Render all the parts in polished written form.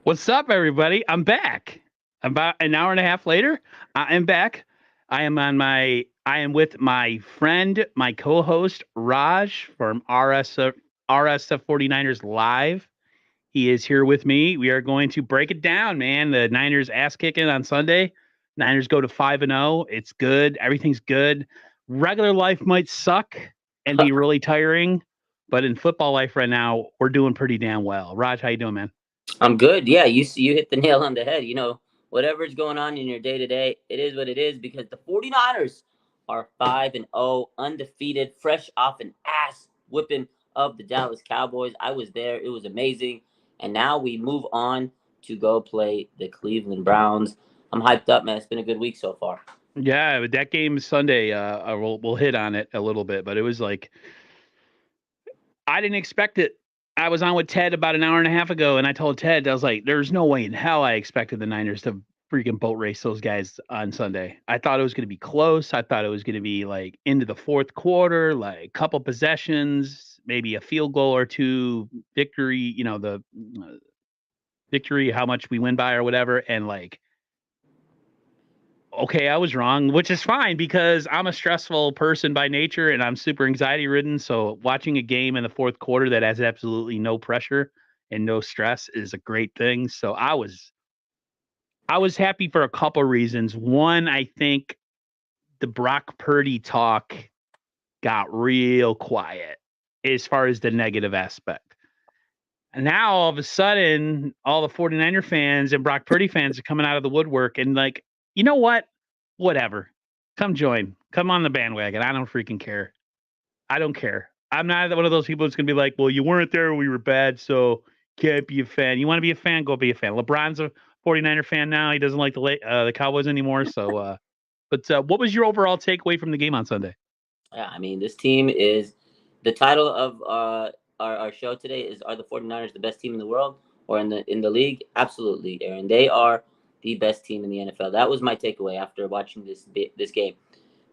What's up, everybody? I'm back. About an hour and a half later, I am back. I am with my friend, my co-host, Raj from RSF 49ers Live. He is here with me. We are going to break it down, man. The Niners ass kicking on Sunday. Niners go to 5-0. It's good. Everything's good. Regular life might suck and be really tiring, but in football life right now, we're doing pretty damn well. Raj, how you doing, man? I'm good. Yeah, you hit the nail on the head. Whatever's going on in your day to day, it is what it is because the 49ers are 5-0, undefeated, fresh off an ass whipping of the Dallas Cowboys. I was there. It was amazing. And now we move on to go play the Cleveland Browns. I'm hyped up, man. It's been a good week so far. Yeah, but that game Sunday, we'll hit on it a little bit, but it was like I didn't expect it. I was on with Ted about an hour and a half ago, and I told Ted I was like, "There's no way in hell I expected the Niners to freaking boat race those guys on Sunday. I thought it was going to be close. I thought it was going to be like into the fourth quarter, like couple possessions, maybe a field goal or two, victory. The victory, how much we win by or whatever, and like." Okay, I was wrong, which is fine because I'm a stressful person by nature and I'm super anxiety ridden. So watching a game in the fourth quarter that has absolutely no pressure and no stress is a great thing. So I was happy for a couple reasons. One, I think the Brock Purdy talk got real quiet as far as the negative aspect. And now all of a sudden, all the 49er fans and Brock Purdy fans are coming out of the woodwork and like, you know what? Whatever. Come join. Come on the bandwagon. I don't freaking care. I don't care. I'm not one of those people that's gonna be like, well, you weren't there, we were bad, so can't be a fan. You want to be a fan, go be a fan. LeBron's a 49er fan now. He doesn't like the Cowboys anymore. But what was your overall takeaway from the game on Sunday? Yeah, I mean, this team is the title of our show today is Are the 49ers the best team in the world or in the league? Absolutely, Aaron. They are the best team in the NFL. That was my takeaway after watching this game.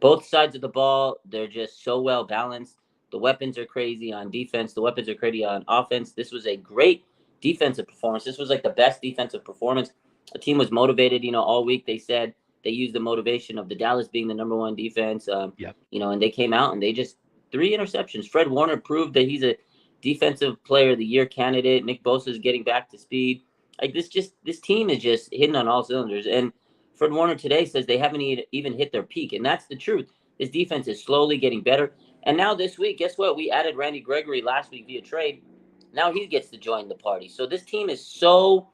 Both sides of the ball, they're just so well balanced. The weapons are crazy on defense. The weapons are crazy on offense. This was a great defensive performance. This was like the best defensive performance. The team was motivated, all week. They said they used the motivation of the Dallas being the number one defense. Yep. And they came out and they just three interceptions. Fred Warner proved that he's a defensive player of the year candidate. Nick Bosa is getting back to speed. Like this team is just hitting on all cylinders. And Fred Warner today says they haven't even hit their peak, and that's the truth. This defense is slowly getting better. And now this week, guess what? We added Randy Gregory last week via trade. Now he gets to join the party. So this team is so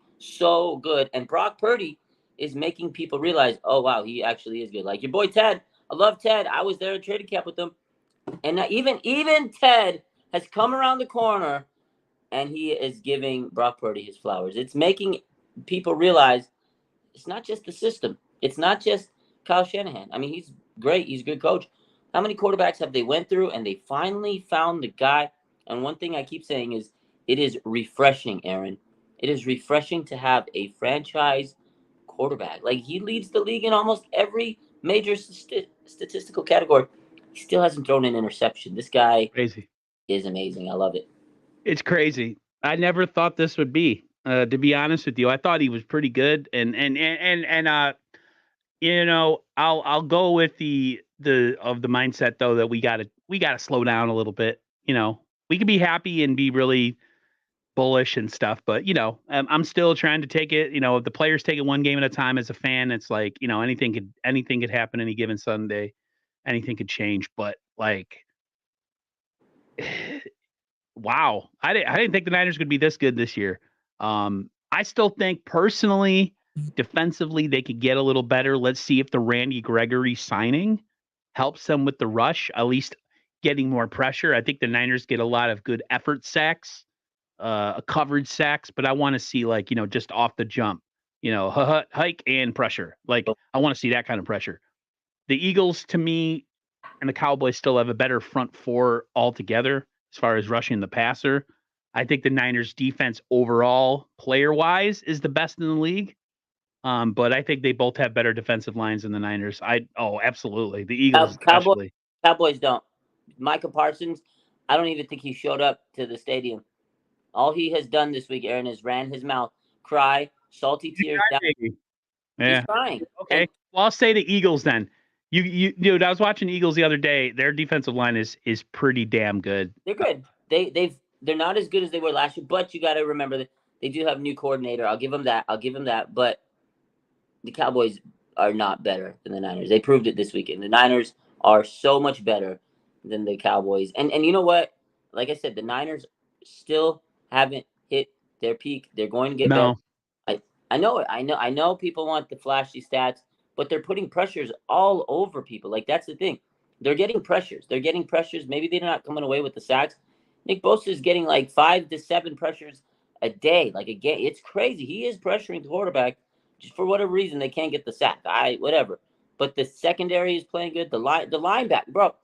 good. And Brock Purdy is making people realize, oh wow, he actually is good. Like your boy Ted. I love Ted. I was there at training camp with him. And now even Ted has come around the corner and he is giving Brock Purdy his flowers. It's making people realize it's not just the system. It's not just Kyle Shanahan. I mean, he's great. He's a good coach. How many quarterbacks have they went through and they finally found the guy? And one thing I keep saying is it is refreshing, Aaron. It is refreshing to have a franchise quarterback. Like he leads the league in almost every major statistical category. He still hasn't thrown an interception. This guy Crazy. is amazing. I love it. It's crazy. I never thought this would be. To be honest with you, I thought he was pretty good, I'll go with the mindset though that we gotta slow down a little bit. We can be happy and be really bullish and stuff, but I'm still trying to take it. If the players take it one game at a time as a fan, it's like anything could happen any given Sunday, anything could change. But like, wow, I didn't think the Niners could be this good this year. I still think personally, defensively, they could get a little better. Let's see if the Randy Gregory signing helps them with the rush, at least getting more pressure. I think the Niners get a lot of good effort sacks, coverage sacks, but I want to see like, just off the jump, hike and pressure. Like I want to see that kind of pressure. The Eagles to me and the Cowboys still have a better front four altogether as far as rushing the passer. I think the Niners defense overall, player wise, is the best in the league. But I think they both have better defensive lines than the Niners. Absolutely. The Eagles Cowboys, especially. Cowboys don't. Micah Parsons, I don't even think he showed up to the stadium. All he has done this week, Aaron, is ran his mouth cry, salty tears down. Maybe. He's Yeah. crying. Okay. And Well, I'll say the Eagles then. Dude, I was watching Eagles the other day. Their defensive line is pretty damn good. they're good. They're not as good as they were last year, but you got to remember that they do have a new coordinator. I'll give them that. But the Cowboys are not better than the Niners. They proved it this weekend. The Niners are so much better than the Cowboys. And you know what? Like I said, the Niners still haven't hit their peak. They're going to get better. No. I know it. I know people want the flashy stats, but they're putting pressures all over people. Like, that's the thing. They're getting pressures. Maybe they're not coming away with the sacks. Nick Bosa is getting like 5 to 7 pressures a day. Like, a game. It's crazy. He is pressuring the quarterback. Just for whatever reason, they can't get the sack. Whatever. But the secondary is playing good. The linebacker, bro.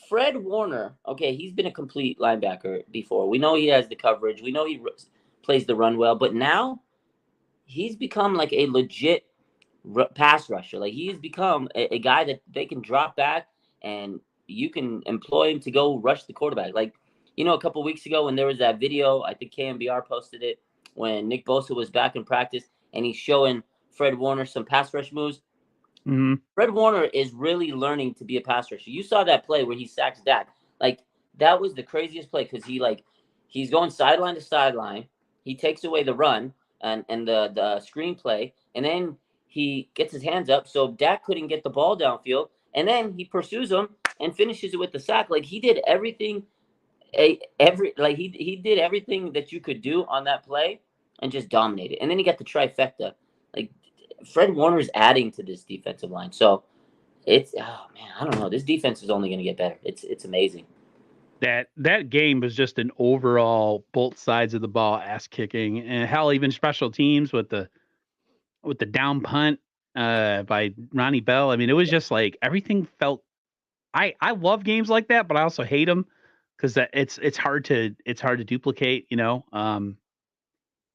Fred Warner, okay, he's been a complete linebacker before. We know he has the coverage. We know he plays the run well. But now he's become like a legit pass rusher. Like, he's become a guy that they can drop back and you can employ him to go rush the quarterback. Like, a couple of weeks ago when there was that video, I think KMBR posted it, when Nick Bosa was back in practice and he's showing Fred Warner some pass rush moves. Mm-hmm. Fred Warner is really learning to be a pass rusher. You saw that play where he sacks Dak. Like, that was the craziest play because he's going sideline to sideline. He takes away the run and the screen play, and then he gets his hands up so Dak couldn't get the ball downfield, and then he pursues him and finishes it with the sack. Like, he did everything, he did everything that you could do on that play and just dominated. And then he got the trifecta. Like, Fred Warner's adding to this defensive line. So it's, oh man, I don't know. This defense is only going to get better. It's amazing. That game was just an overall both sides of the ball ass kicking, and hell, even special teams with the down punt by Ronnie Bell. I mean, it was just like everything felt. I love games like that, but I also hate them because it's hard to duplicate,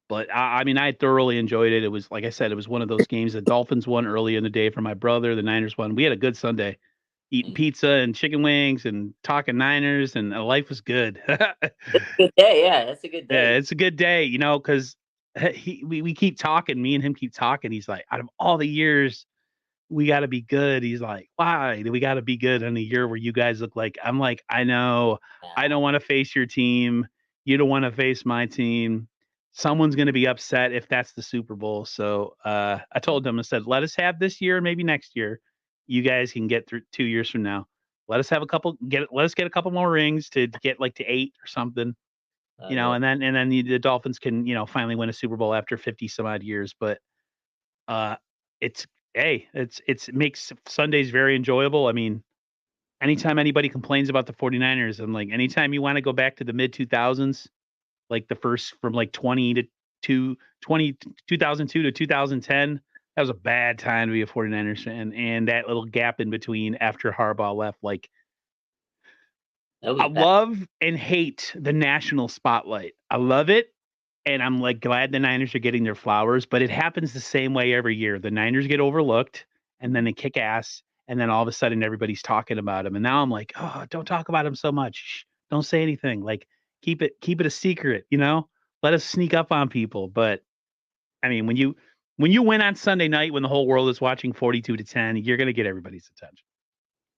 But I mean, I thoroughly enjoyed it. It was, like I said, it was one of those games. The Dolphins won early in the day for my brother. The Niners won. We had a good Sunday, eating pizza and chicken wings and talking Niners, and life was good. Good day, yeah, that's a good day. Yeah, it's a good day, because we keep talking. Me and him keep talking. He's like, out of all the years, we got to be good. He's like, why do we got to be good in a year where you guys look like? I'm like, I know. I don't want to face your team. You don't want to face my team. Someone's going to be upset if that's the Super Bowl. So I told him, I said, let us have this year, maybe next year. You guys can get through 2 years from now. Let us have let us get a couple more rings to get like to 8 or something, Yeah. and then the Dolphins can, finally win a Super Bowl after 50 some odd years. But it's, hey, it makes Sundays very enjoyable. I mean, anytime anybody complains about the 49ers, I'm like, anytime you want to go back to the mid 2000s, like the first from like 2002 to 2010, that was a bad time to be a 49ers fan. And that little gap in between after Harbaugh left, like, I love and hate the national spotlight. I love it. And I'm like glad the Niners are getting their flowers, but it happens the same way every year. The Niners get overlooked and then they kick ass. And then all of a sudden everybody's talking about them. And now I'm like, oh, don't talk about them so much. Shh, don't say anything. Like, keep it a secret, let us sneak up on people. But I mean, when you win on Sunday night, when the whole world is watching 42-10, you're going to get everybody's attention.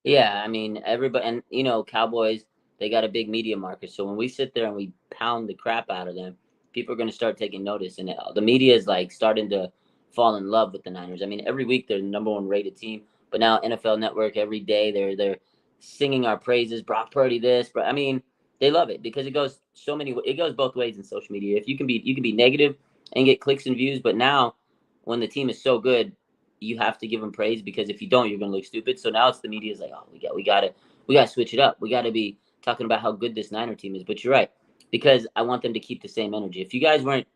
Yeah, I mean, everybody, and Cowboys, they got a big media market. So when we sit there and we pound the crap out of them, people are going to start taking notice, and the media is like starting to fall in love with the Niners. I mean, every week they're the number 1 rated team, but now NFL Network every day they're singing our praises. Brock Purdy, this, but I mean, they love it because it goes both ways in social media. If you can be negative and get clicks and views, but now when the team is so good, you have to give them praise, because if you don't, you're gonna look stupid. So now it's the media's like, oh, we gotta switch it up. We gotta be talking about how good this Niner team is. But you're right, because I want them to keep the same energy. If you guys weren't,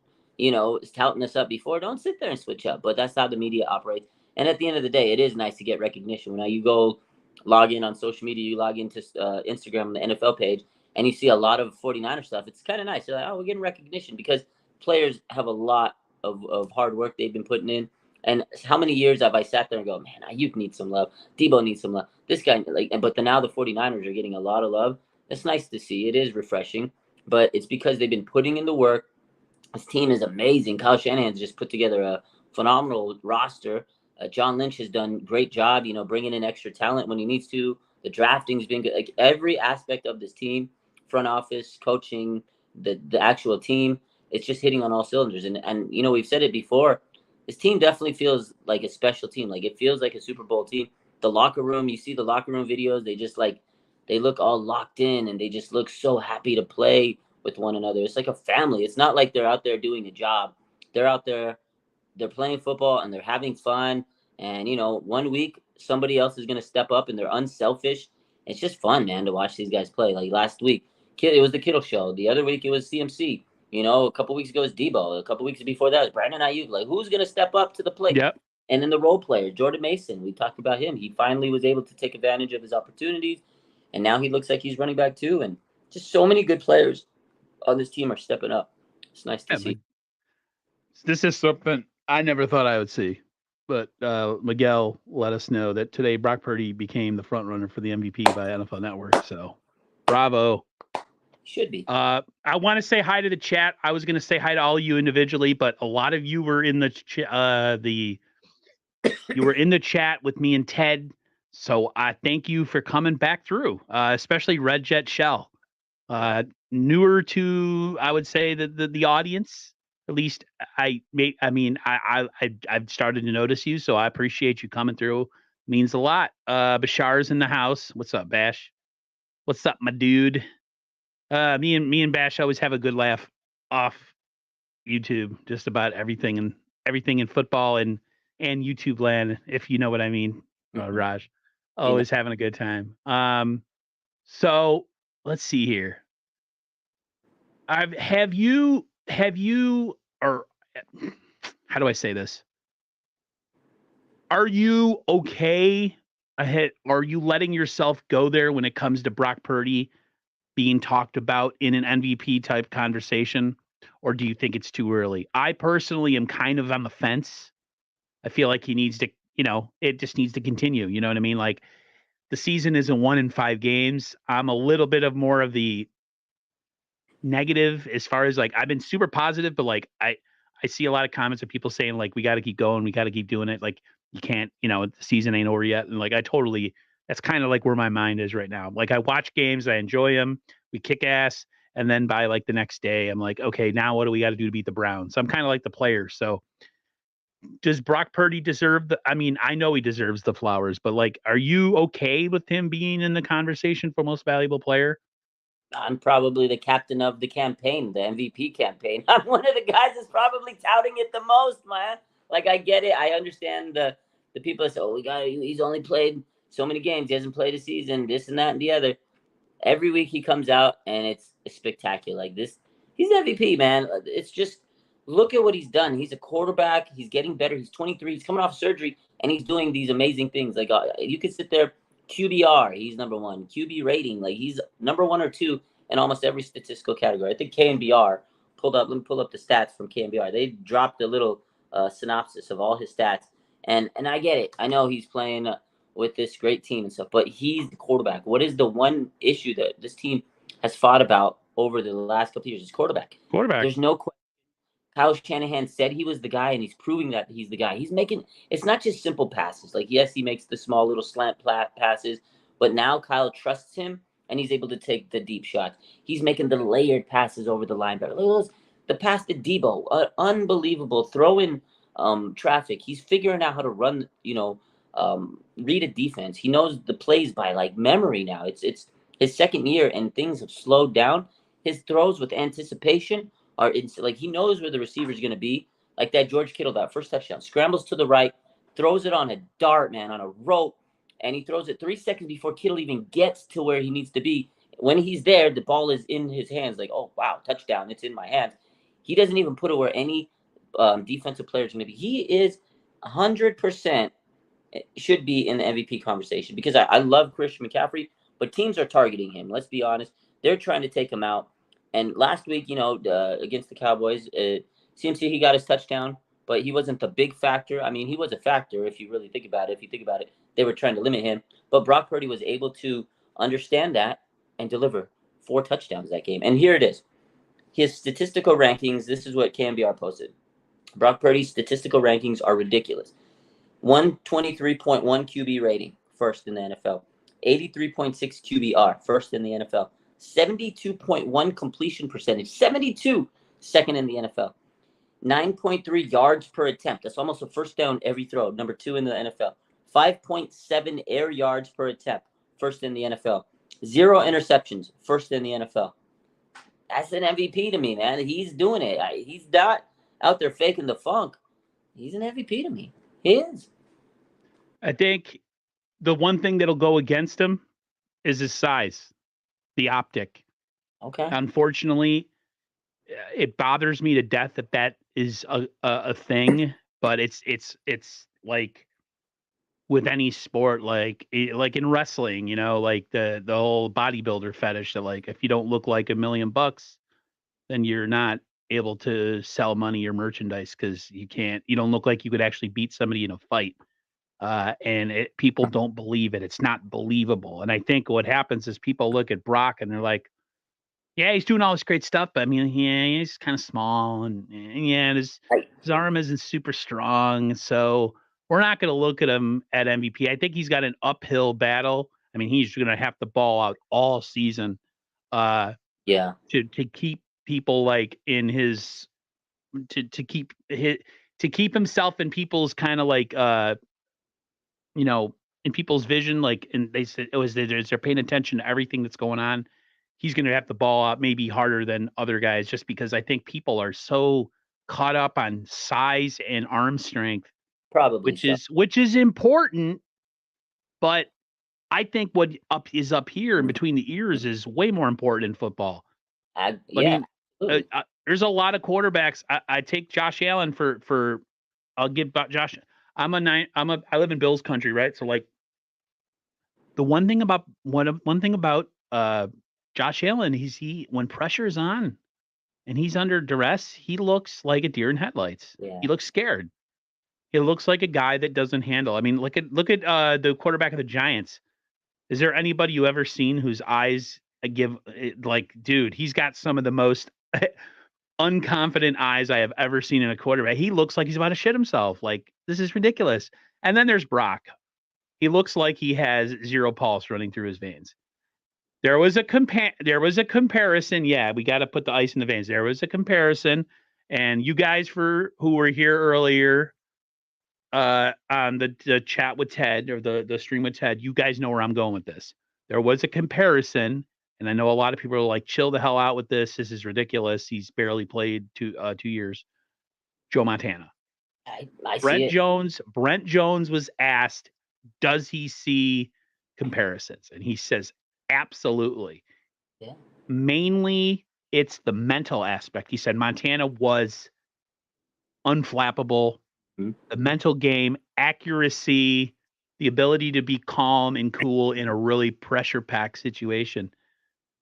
touting us up before, don't sit there and switch up. But that's how the media operates. And at the end of the day, it is nice to get recognition. When you go log in on social media, you log into Instagram, the NFL page, and you see a lot of 49er stuff. It's kind of nice. You're like, oh, we're getting recognition, because players have a lot of hard work they've been putting in. And how many years have I sat there and go, man, Ayuk needs some love. Debo needs some love. This guy, but now the 49ers are getting a lot of love. It's nice to see. It is refreshing, but it's because they've been putting in the work. This team is amazing. Kyle Shanahan's just put together a phenomenal roster. John Lynch has done a great job, bringing in extra talent when he needs to. The drafting's been good. Like every aspect of this team, front office, coaching, the actual team, it's just hitting on all cylinders. And we've said it before. This team definitely feels like a special team. Like it feels like a Super Bowl team. The locker room, you see the locker room videos. They look all locked in, and they just look so happy to play with one another. It's like a family. It's not like they're out there doing a job. They're out there, they're playing football, and they're having fun. And, one week somebody else is going to step up, and they're unselfish. It's just fun, man, to watch these guys play. Like last week, it was the Kittle show. The other week it was CMC. A couple weeks ago it was Debo. A couple weeks before that it was Brandon Ayuk. Like, who's going to step up to the plate? Yep. And then the role player, Jordan Mason. We talked about him. He finally was able to take advantage of his opportunities, and now he looks like he's running back too. And just so many good players on this team are stepping up. It's nice to see. This is something I never thought I would see, but Miguel let us know that today Brock Purdy became the front runner for the MVP by NFL Network. So, bravo. Should be. I want to say hi to the chat. I was going to say hi to all of you individually, but a lot of you were in the you were in the chat with me and Ted. So I thank you for coming back through, especially Red Jet Shell. Newer to, I would say, the audience. At least I've started to notice you, so I appreciate you coming through. Means a lot. Bashar's in the house. What's up, Bash? What's up, my dude? Me and Bash always have a good laugh off YouTube, just about everything in football and YouTube land, if you know what I mean, Raj. Always having a good time. So let's see here. Have you or how do I say this? Are you okay ahead? Are you letting yourself go there when it comes to Brock Purdy being talked about in an MVP type conversation? Or do you think it's too early? I personally am kind of on the fence. I feel like he needs to, it just needs to continue. You know what I mean? Like the season isn't 1 in 5 games. I'm a little bit of more of the negative as far as like, I've been super positive, but like I see a lot of comments of people saying like, we got to keep going. We got to keep doing it. Like you can't, the season ain't over yet. And like, that's kind of like where my mind is right now. Like I watch games, I enjoy them. We kick ass. And then by like the next day, I'm like, okay, now what do we got to do to beat the Browns? So I'm kind of like the player. So does Brock Purdy deserve I know he deserves the flowers, but like, are you okay with him being in the conversation for most valuable player? I'm probably the captain of the campaign, the MVP campaign. I'm one of the guys that's probably touting it the most, man. Like I get it. I understand the people that say, oh, he's only played so many games. He hasn't played a season, this and that and the other. Every week he comes out and it's spectacular. Like this, he's MVP, man. It's just look at what he's done. He's a quarterback. He's getting better. He's 23. He's coming off surgery and he's doing these amazing things. Like you could sit there, QBR, he's number 1. QB rating, like he's number 1 or 2 in almost every statistical category. I think KNBR pulled up. Let me pull up the stats from KNBR. They dropped a little synopsis of all his stats, and I get it. I know he's playing with this great team and stuff, but he's the quarterback. What is the one issue that this team has fought about over the last couple of years? Is quarterback. There's no question. Kyle Shanahan said he was the guy, and he's proving that he's the guy. He's making it's not just simple passes. Like, yes, he makes the small little slant passes, but now Kyle trusts him, and he's able to take the deep shots. He's making the layered passes over the linebacker. Look at the pass to Debo, unbelievable throw in traffic. He's figuring out how to run, read a defense. He knows the plays by like memory now. It's his second year, and things have slowed down. His throws with anticipation are like he knows where the receiver is going to be. Like that George Kittle, that first touchdown, scrambles to the right, throws it on a dart, man, on a rope, and he throws it 3 seconds before Kittle even gets to where he needs to be. When he's there, the ball is in his hands. Like, oh wow, touchdown! It's in my hands. He doesn't even put it where any defensive player is going to be. He is 100% should be in the MVP conversation because I love Christian McCaffrey, but teams are targeting him. Let's be honest; they're trying to take him out. And last week, against the Cowboys, CMC, he got his touchdown, but he wasn't the big factor. I mean, he was a factor if you really think about it. If you think about it, they were trying to limit him. But Brock Purdy was able to understand that and deliver 4 touchdowns that game. And here it is. his statistical rankings, this is what KMBR posted. Brock Purdy's statistical rankings are ridiculous. 123.1 QB rating, first in the NFL. 83.6 QBR, first in the NFL. 72.1 completion percentage, 72, second in the NFL. 9.3 yards per attempt. That's almost a first down every throw, number 2 in the NFL. 5.7 air yards per attempt, first in the NFL. 0 interceptions, first in the NFL. That's an MVP to me, man. He's doing it. He's not out there faking the funk. He's an MVP to me. He is. I think the one thing that'll go against him is his size, the optic. Okay. Unfortunately, it bothers me to death that is a thing, but it's like with any sport, like in wrestling, like the whole bodybuilder fetish that, like, if you don't look like $1 million, then you're not able to sell money or merchandise because you don't look like you could actually beat somebody in a fight. And people don't believe it. It's not believable. And I think what happens is people look at Brock and they're like, yeah, he's doing all this great stuff, but I mean, yeah, he's kind of small, and yeah, his arm isn't super strong. So we're not going to look at him at MVP. I think he's got an uphill battle. I mean, he's going to have the ball out all season, to keep people like in his to keep himself in people's kind of like in people's vision, like, and they said they're paying attention to everything that's going on. He's going to have the ball out maybe harder than other guys, just because I think people are so caught up on size and arm strength, Probably which is important. But I think what is up here in between the ears is way more important in football. I mean, there's a lot of quarterbacks. I take Josh Allen for. I'll give Josh. I live in Bills country, right? So like, the one thing about Josh Allen, he when pressure's on and he's under duress, he looks like a deer in headlights. Yeah. He looks scared. He looks like a guy that doesn't handle. I mean, look at the quarterback of the Giants. Is there anybody you ever seen whose eyes give, like, dude, he's got some of the most unconfident eyes I have ever seen in a quarterback. He looks like he's about to shit himself. Like, this is ridiculous. And then there's Brock. He looks like he has zero pulse running through his veins. There was a comparison. Yeah, we got to put the ice in the veins. There was a comparison, and you guys who were here earlier on the chat with Ted, or the stream with Ted, you guys know where I'm going with this. There was a comparison, and I know a lot of people are like, chill the hell out with this. This is ridiculous. He's barely played 2 years. Joe Montana. I see it. Brent Jones was asked, does he see comparisons? And he says, absolutely. Yeah. Mainly, it's the mental aspect. He said Montana was unflappable. Mm-hmm. The mental game, accuracy, the ability to be calm and cool in a really pressure-packed situation.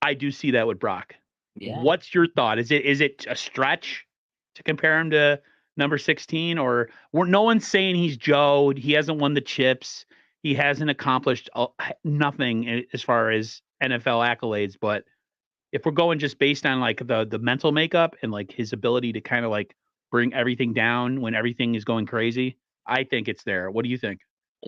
I do see that with Brock. Yeah. What's your thought? Is it a stretch to compare him to number 16, or no one's saying he's Joe? He hasn't won the chips. He hasn't accomplished nothing as far as NFL accolades. But if we're going just based on like the mental makeup and like his ability to kind of like bring everything down when everything is going crazy, I think it's there. What do you think?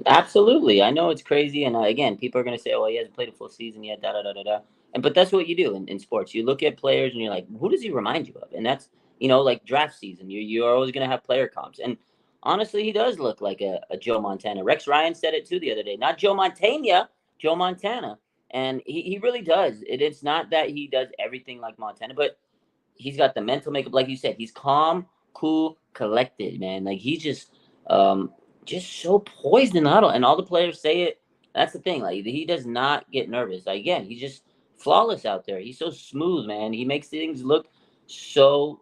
Absolutely. I know it's crazy. And again, people are going to say, oh, he hasn't played a full season yet, da-da-da-da-da. But that's what you do in sports. You look at players and you're like, who does he remind you of? And that's, like draft season. You're always going to have player comps. And honestly, he does look like a Joe Montana. Rex Ryan said it too the other day. Not Joe Montana, Joe Montana. And he really does. It's not that he does everything like Montana, but he's got the mental makeup. Like you said, he's calm, cool, collected, man. Like he's just so poised in the huddle. And all the players say it. That's the thing. Like, he does not get nervous. Like, again, he's just flawless out there. He's so smooth, man. He makes things look so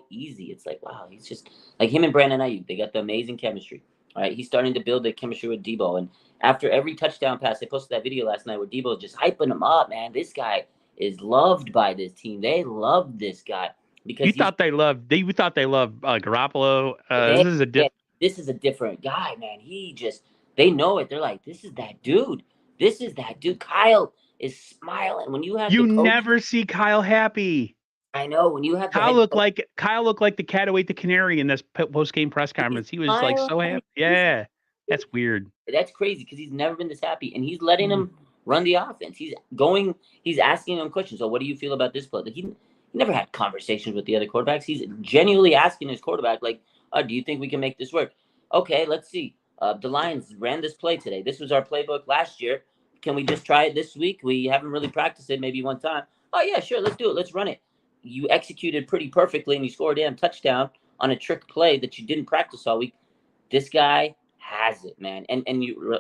easy. It's like, wow, he's just like him and Brandon Ayuk. They got the amazing chemistry. All right, he's starting to build the chemistry with Debo. And after every touchdown pass, they posted that video last night where Debo just hyping him up, man. This guy is loved by this team. They love this guy because you thought they loved Garoppolo. This is a different guy, man. They know it. They're like, this is that dude. This is that dude. Kyle is smiling when you have. You never see Kyle happy. I know when you have the Kyle head looked coach, like the cat who ate the canary in this post game press he's conference. He was like smiling. so happy. Yeah, that's weird. That's crazy because he's never been this happy, and he's letting him run the offense. He's asking him questions. So, what do you feel about this play? Like he never had conversations with the other quarterbacks. He's genuinely asking his quarterback, like, "Do you think we can make this work?" Okay, let's see. The Lions ran this play today. This was our playbook last year. Can we just try it this week? We haven't really practiced it, maybe one time. Oh yeah, sure, let's do it. Let's run it. You executed pretty perfectly, and you scored a damn touchdown on a trick play that you didn't practice all week. This guy has it, man. And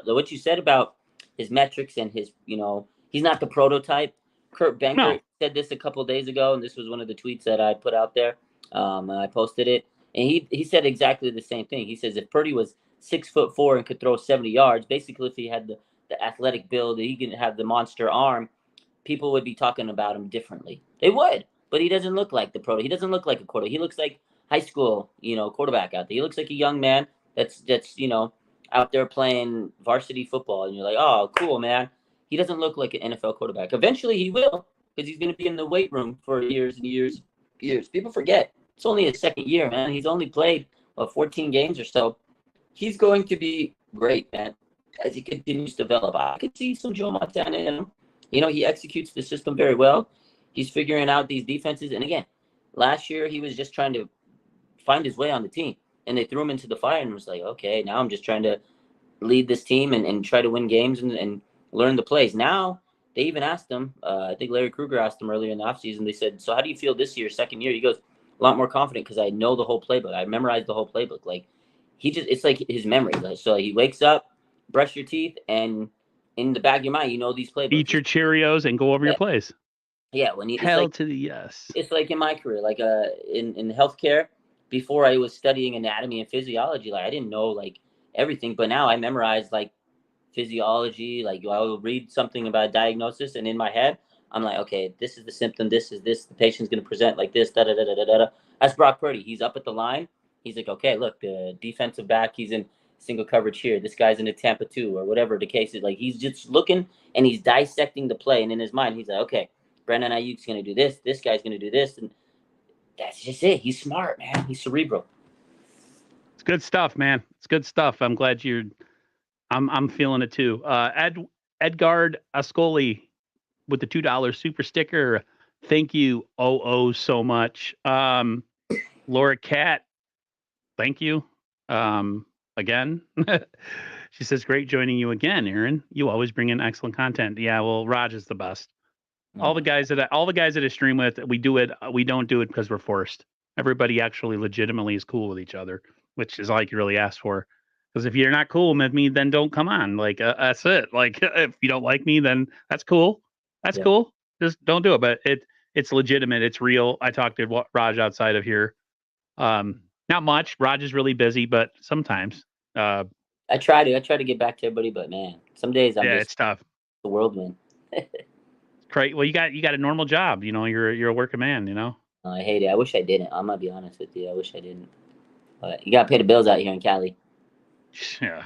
what you said about his metrics and his, he's not the prototype. Kurt Benker No, said this a couple of days ago, and this was one of the tweets that I put out there. I posted it, and he said exactly the same thing. He says if Purdy was 6'4" and could throw 70 yards, basically if he had the athletic build, he can have the monster arm, people would be talking about him differently. They would, but he doesn't look like the proto. He doesn't look like a quarterback. He looks like high school, quarterback out there. He looks like a young man that's out there playing varsity football, and you're like, oh, cool, man. He doesn't look like an NFL quarterback. Eventually, he will, because he's going to be in the weight room for years and years, years. People forget it's only his second year, man. He's only played 14 games or so. He's going to be great, man, as he continues to develop. I could see some Joe Montana in him. He executes the system very well. He's figuring out these defenses. And again, last year he was just trying to find his way on the team. And they threw him into the fire and was like, okay, now I'm just trying to lead this team and try to win games and learn the plays. Now, they even asked him, I think Larry Kruger asked him earlier in the offseason, they said, so how do you feel this year, second year? He goes, a lot more confident because I know the whole playbook. I memorized the whole playbook. Like, it's like his memory. Like, so he wakes up, brush your teeth, and in the back of your mind, you know these eat playbooks. your Cheerios and go over your plays. Yeah, Hell to the yes. it's like in my career, like in healthcare, before I was studying anatomy and physiology, like I didn't know like everything, but now I memorize like physiology, like I will read something about diagnosis, and in my head, I'm like, okay, this is the symptom, this is this, the patient's gonna present like this, da da da da da da. That's Brock Purdy. He's up at the line. He's like, okay, look, the defensive back, he's in single coverage here. This guy's in a Tampa 2 or whatever the case is. Like he's just looking and he's dissecting the play, and in his mind, he's like, okay, Brandon Ayuk's going to do this. This guy's going to do this. And that's just it. He's smart, man. He's cerebral. It's good stuff, man. It's good stuff. I'm glad I'm feeling it too. Edgard Ascoli with the $2 super sticker. Thank you, so much. Laura Cat, thank you. Again. She says, great joining you again, Aaron. You always bring in excellent content. Yeah, well, Raj is the best. All the guys that I stream with, we don't do it because we're forced. Everybody actually legitimately is cool with each other, which is all you can really ask for. Because if you're not cool with me, then don't come on. Like that's it. Like if you don't like me, then that's cool. That's cool. Just don't do it. But it's legitimate. It's real. I talked to Raj outside of here. Not much. Raj is really busy, but sometimes. I try to get back to everybody, but man, some days it's tough. The whirlwind. Great. Well, you got a normal job. You're a working man. I hate it. I wish I didn't. I'm gonna be honest with you. I wish I didn't. But you gotta pay the bills out here in Cali. Yeah,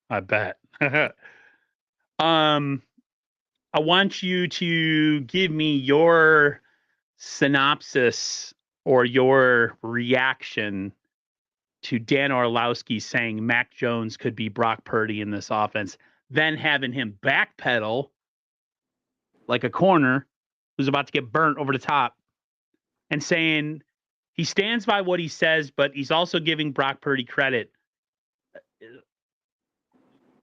I bet. I want you to give me your synopsis or your reaction to Dan Orlowski saying Mac Jones could be Brock Purdy in this offense, then having him backpedal like a corner who's about to get burnt over the top and saying he stands by what he says, but he's also giving Brock Purdy credit.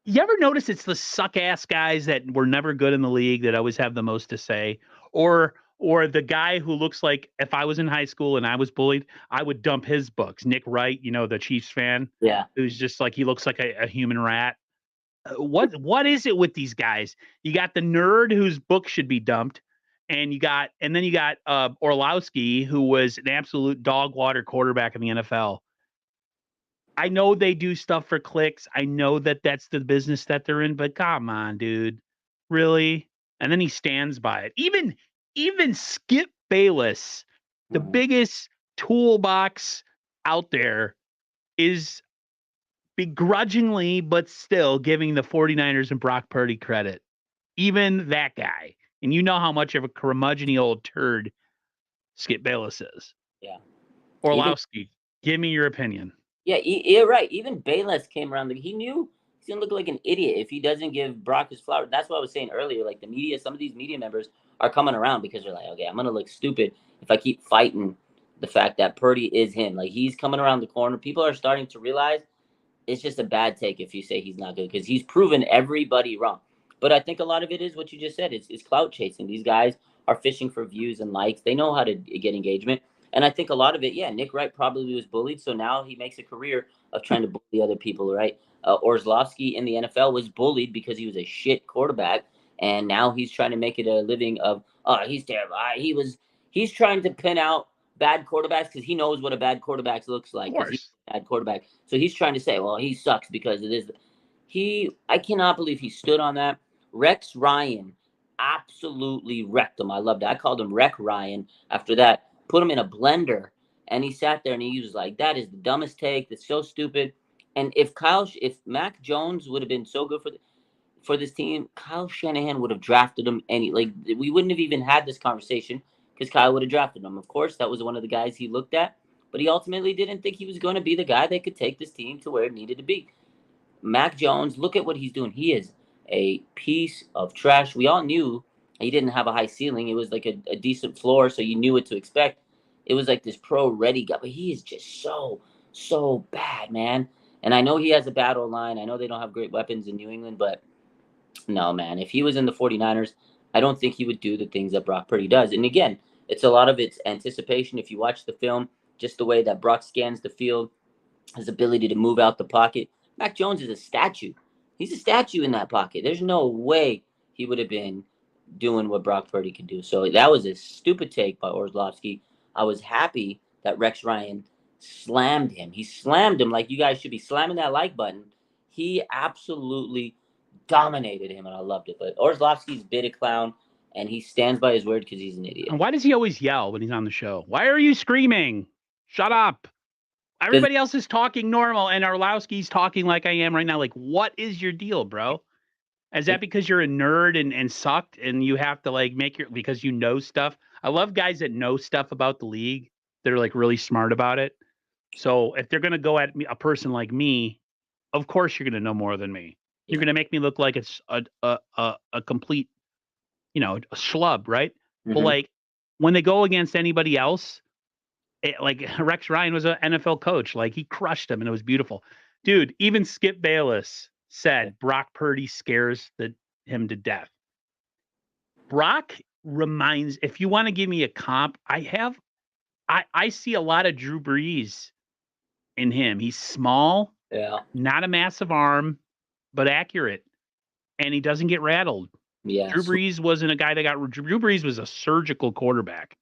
You ever notice it's the suck ass guys that were never good in the league that always have the most to say, or the guy who looks like if I was in high school and I was bullied, I would dump his books. Nick Wright, the Chiefs fan, who's just like he looks like a human rat. What is it with these guys? You got the nerd whose book should be dumped, and then you got Orlowski, who was an absolute dog water quarterback in the NFL. I know they do stuff for clicks. I know that that's the business that they're in, but come on, dude. Really? And then he stands by it. Even Skip Bayless, the biggest toolbox out there, is begrudgingly, but still giving the 49ers and Brock Purdy credit. Even that guy. And you know how much of a curmudgeon old turd Skip Bayless is. Yeah. Orlowski, give me your opinion. Yeah, you're right. Even Bayless came around. He knew he's gonna look like an idiot if he doesn't give Brock his flowers. That's what I was saying earlier. Like the media, some of these media members are coming around because they're like, okay, I'm gonna look stupid if I keep fighting the fact that Purdy is him. Like he's coming around the corner. People are starting to realize it's just a bad take if you say he's not good because he's proven everybody wrong. But I think a lot of it is what you just said. It's clout chasing. These guys are fishing for views and likes. They know how to get engagement. And I think a lot of it, yeah, Nick Wright probably was bullied. So now he makes a career of trying to bully other people, right? Orlovsky in the NFL was bullied because he was a shit quarterback. And now he's trying to make it a living of, oh, he's terrible. He's trying to pin out bad quarterbacks because he knows what a bad quarterback looks like. Of course. Bad quarterback. So he's trying to say, well, he sucks because it is. I cannot believe he stood on that. Rex Ryan absolutely wrecked him. I loved it. I called him Wreck Ryan after that. Put him in a blender, and he sat there and he was like, that is the dumbest take. That's so stupid. And if Mac Jones would have been so good for this team, Kyle Shanahan would have drafted him we wouldn't have even had this conversation because Kyle would have drafted him. Of course, that was one of the guys he looked at, but he ultimately didn't think he was going to be the guy that could take this team to where it needed to be. Mac Jones, look at what he's doing. He is a piece of trash. We all knew he didn't have a high ceiling. It was like a decent floor, so you knew what to expect. It was like this pro-ready guy, but he is just so bad, man. And I know he has a bad O-line. I know they don't have great weapons in New England, but no, man. If he was in the 49ers, I don't think he would do the things that Brock Purdy does. And again, it's a lot of it's anticipation. If you watch the film, just the way that Brock scans the field, his ability to move out the pocket. Mac Jones is a statue. He's a statue in that pocket. There's no way he would have been doing what Brock Purdy could do. So that was a stupid take by Orlovsky. I was happy that Rex Ryan slammed him. He slammed him like you guys should be slamming that like button. He absolutely dominated him, and I loved it. But Orlovsky's bit a clown, and he stands by his word because he's an idiot. And why does he always yell when he's on the show? Why are you screaming? Shut up. Everybody else is talking normal, and Orlowski's talking like I am right now. Like, what is your deal, bro? Is that because you're a nerd and sucked and you have to like because you know stuff? I love guys that know stuff about the league that are like really smart about it. So if they're going to go at me, a person like me, of course you're going to know more than me. You're going to make me look like it's a complete, a schlub, right? Mm-hmm. But like when they go against anybody else, like Rex Ryan was an NFL coach, like he crushed him and it was beautiful. Dude, even Skip Bayless said Brock Purdy scares him to death. Brock reminds, if you want to give me a comp, I see a lot of Drew Brees in him. He's small, not a massive arm, but accurate, and he doesn't get rattled. Yeah, Drew Brees wasn't a guy that got. Drew Brees was a surgical quarterback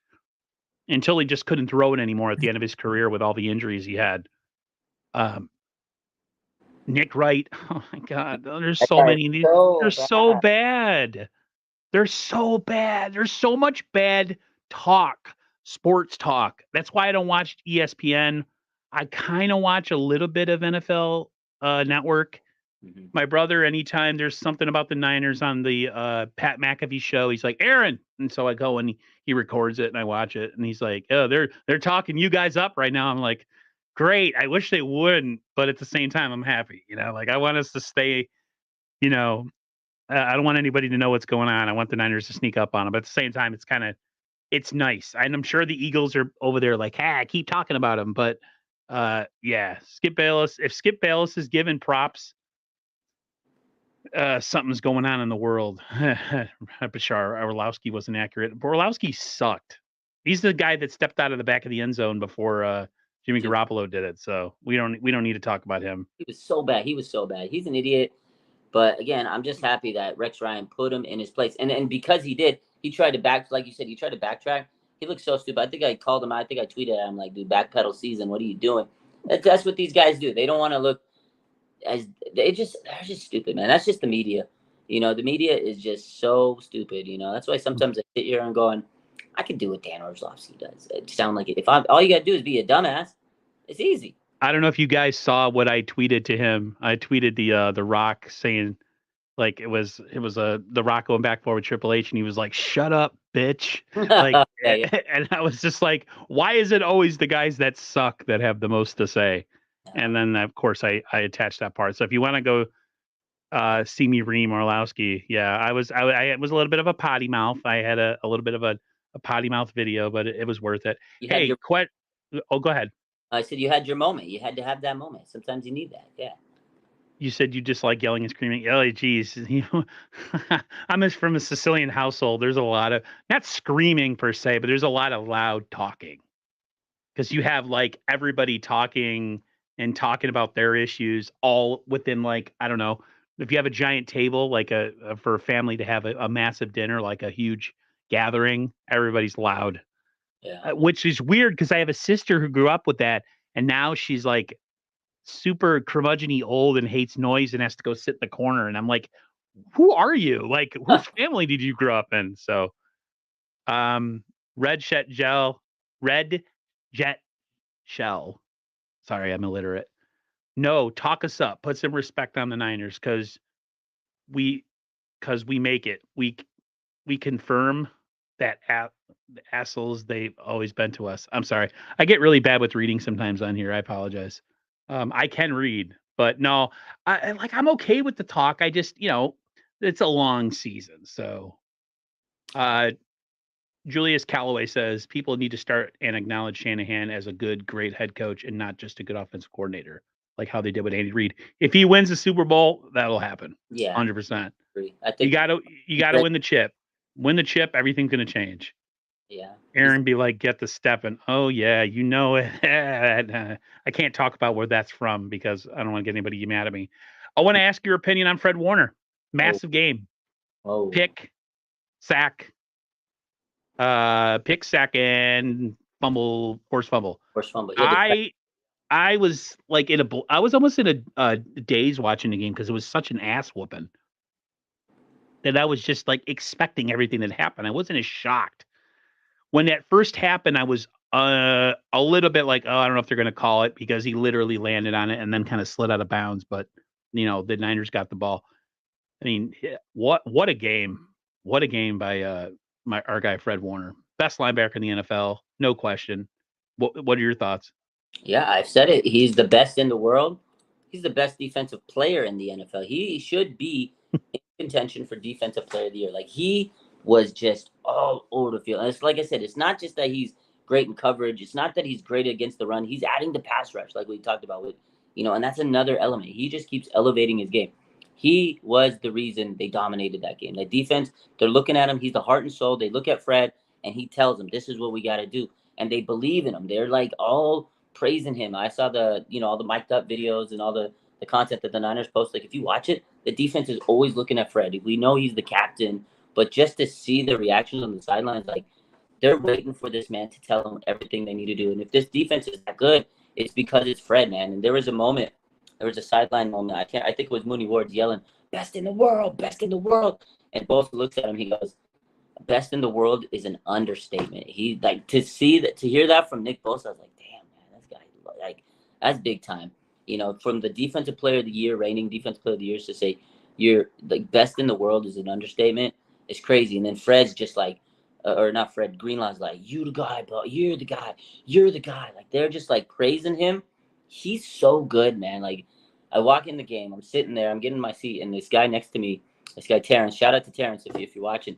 until he just couldn't throw it anymore at the end of his career with all the injuries he had. Nick Wright, oh my God, there's so many. They're so bad. They're so bad. There's so much bad talk, sports talk. That's why I don't watch ESPN. I kind of watch a little bit of NFL Network. Mm-hmm. My brother, anytime there's something about the Niners on the Pat McAfee show, he's like, Aaron. And so I go and he records it and I watch it. And he's like, oh, they're talking you guys up right now. I'm like, great. I wish they wouldn't. But at the same time, I'm happy. Like I want us to stay, I don't want anybody to know what's going on. I want the Niners to sneak up on them. But at the same time, it's nice. And I'm sure the Eagles are over there like, I keep talking about them. But yeah, Skip Bayless. If Skip Bayless is given props, something's going on in the world. Bashar Orlowski wasn't accurate. Orlowski sucked. He's the guy that stepped out of the back of the end zone before Jimmy Garoppolo did it. So we don't need to talk about him. He was so bad. He's an idiot. But again, I'm just happy that Rex Ryan put him in his place. And because he did, he tried to like you said, he tried to backtrack. He looked so stupid. I think I called him out. I think I tweeted at him like, dude, backpedal season. What are you doing? That's what these guys do. They don't want to look they're just stupid, man. That's just the media. The media is just so stupid. That's why sometimes I sit here and going, I could do what Dan Orlovsky does. It sound like it. If all you got to do is be a dumbass, it's easy. I don't know if you guys saw what I tweeted to him. I tweeted the Rock saying, like it was The Rock going back forward Triple H, and he was like, "Shut up, bitch. Like, Yeah. and I was just like, why is it always the guys that suck that have the most to say? And then, of course, I attached that part. So if you want to go see me ream Orlowski, yeah, I was a little bit of a potty mouth. I had a little bit of a potty mouth video, but it was worth it. You had Hey, oh, go ahead. I said you had your moment. You had to have that moment. Sometimes you need that. Yeah. You said you just like yelling and screaming. Oh, geez, I'm from a Sicilian household. There's a lot of not screaming per se, but there's a lot of loud talking because you have like everybody talking and talking about their issues all within like I don't know if you have a giant table like for a family to have a massive dinner like a huge gathering. Everybody's loud, Yeah. which is weird because I have a sister who grew up with that, and now she's like super curmudgeon old and hates noise and has to go sit in the corner. And I'm like, who are you? Like, whose family did you grow up in? So, um, red jet gel, red jet shell. Sorry, I'm illiterate. No, talk us up. Put some respect on the Niners we because we make it. We confirm that the assholes they've always been to us. I'm sorry. I get really bad with reading sometimes on here. I apologize. I can read, but no, I'm okay with the talk. I just, it's a long season. So, uh, Julius Calloway says people need to start and acknowledge Shanahan as a good, great head coach and not just a good offensive coordinator, like how they did with Andy Reid. If he wins the Super Bowl, that'll happen. Yeah. 100%. I You think gotta win the chip. Win the chip, everything's gonna change. yeah. Aaron be like, get the step and oh yeah, you know it. I can't talk about where that's from because I don't want to get anybody mad at me. I want to ask your opinion on Fred Warner. Massive game. Oh. Pick, sack, and fumble, forced fumble. Forced fumble. Yeah. I was like I was almost in a daze watching the game because it was such an ass whooping that I was just like expecting everything that happened. I wasn't as shocked when that first happened. I was a little bit like, oh, I don't know if they're going to call it because he literally landed on it and then kind of slid out of bounds. But the Niners got the ball. I mean, what a game! What a game by our guy Fred Warner, best linebacker in the NFL, no question. What are your thoughts? Yeah, I've said it. He's the best in the world. He's the best defensive player in the NFL. He should be in contention for defensive player of the year. Like he was just all over the field. And it's like I said, it's not just that he's great in coverage. It's not that he's great against the run. He's adding the pass rush, like we talked about with, and that's another element. He just keeps elevating his game. He was the reason they dominated that game. The defense, they're looking at him. He's the heart and soul. They look at Fred and he tells them, this is what we got to do. And they believe in him. They're like all praising him. I saw all the mic'd up videos and all the content that the Niners post. Like if you watch it, the defense is always looking at Fred. We know he's the captain, but just to see the reactions on the sidelines, like they're waiting for this man to tell them everything they need to do. And if this defense is that good, it's because it's Fred, man. And there was a sideline moment. I think it was Mooney Ward yelling, "Best in the world, best in the world." And both looks at him. He goes, "Best in the world is an understatement." He like to hear that from Nick Bosa. I was like, "Damn, man, this guy like that's big time." From the defensive player of the year, reigning defensive player of the year, to say you're like best in the world is an understatement. It's crazy. And then Fred's just like, or not Fred, Greenlaw's like, "You the guy, bro. You're the guy. You're the guy." Like they're just like praising him. He's so good, man. Like I walk in the game, I'm sitting there, I'm getting my seat, and this guy next to me, this guy Terrence. Shout out to Terrence if you're watching.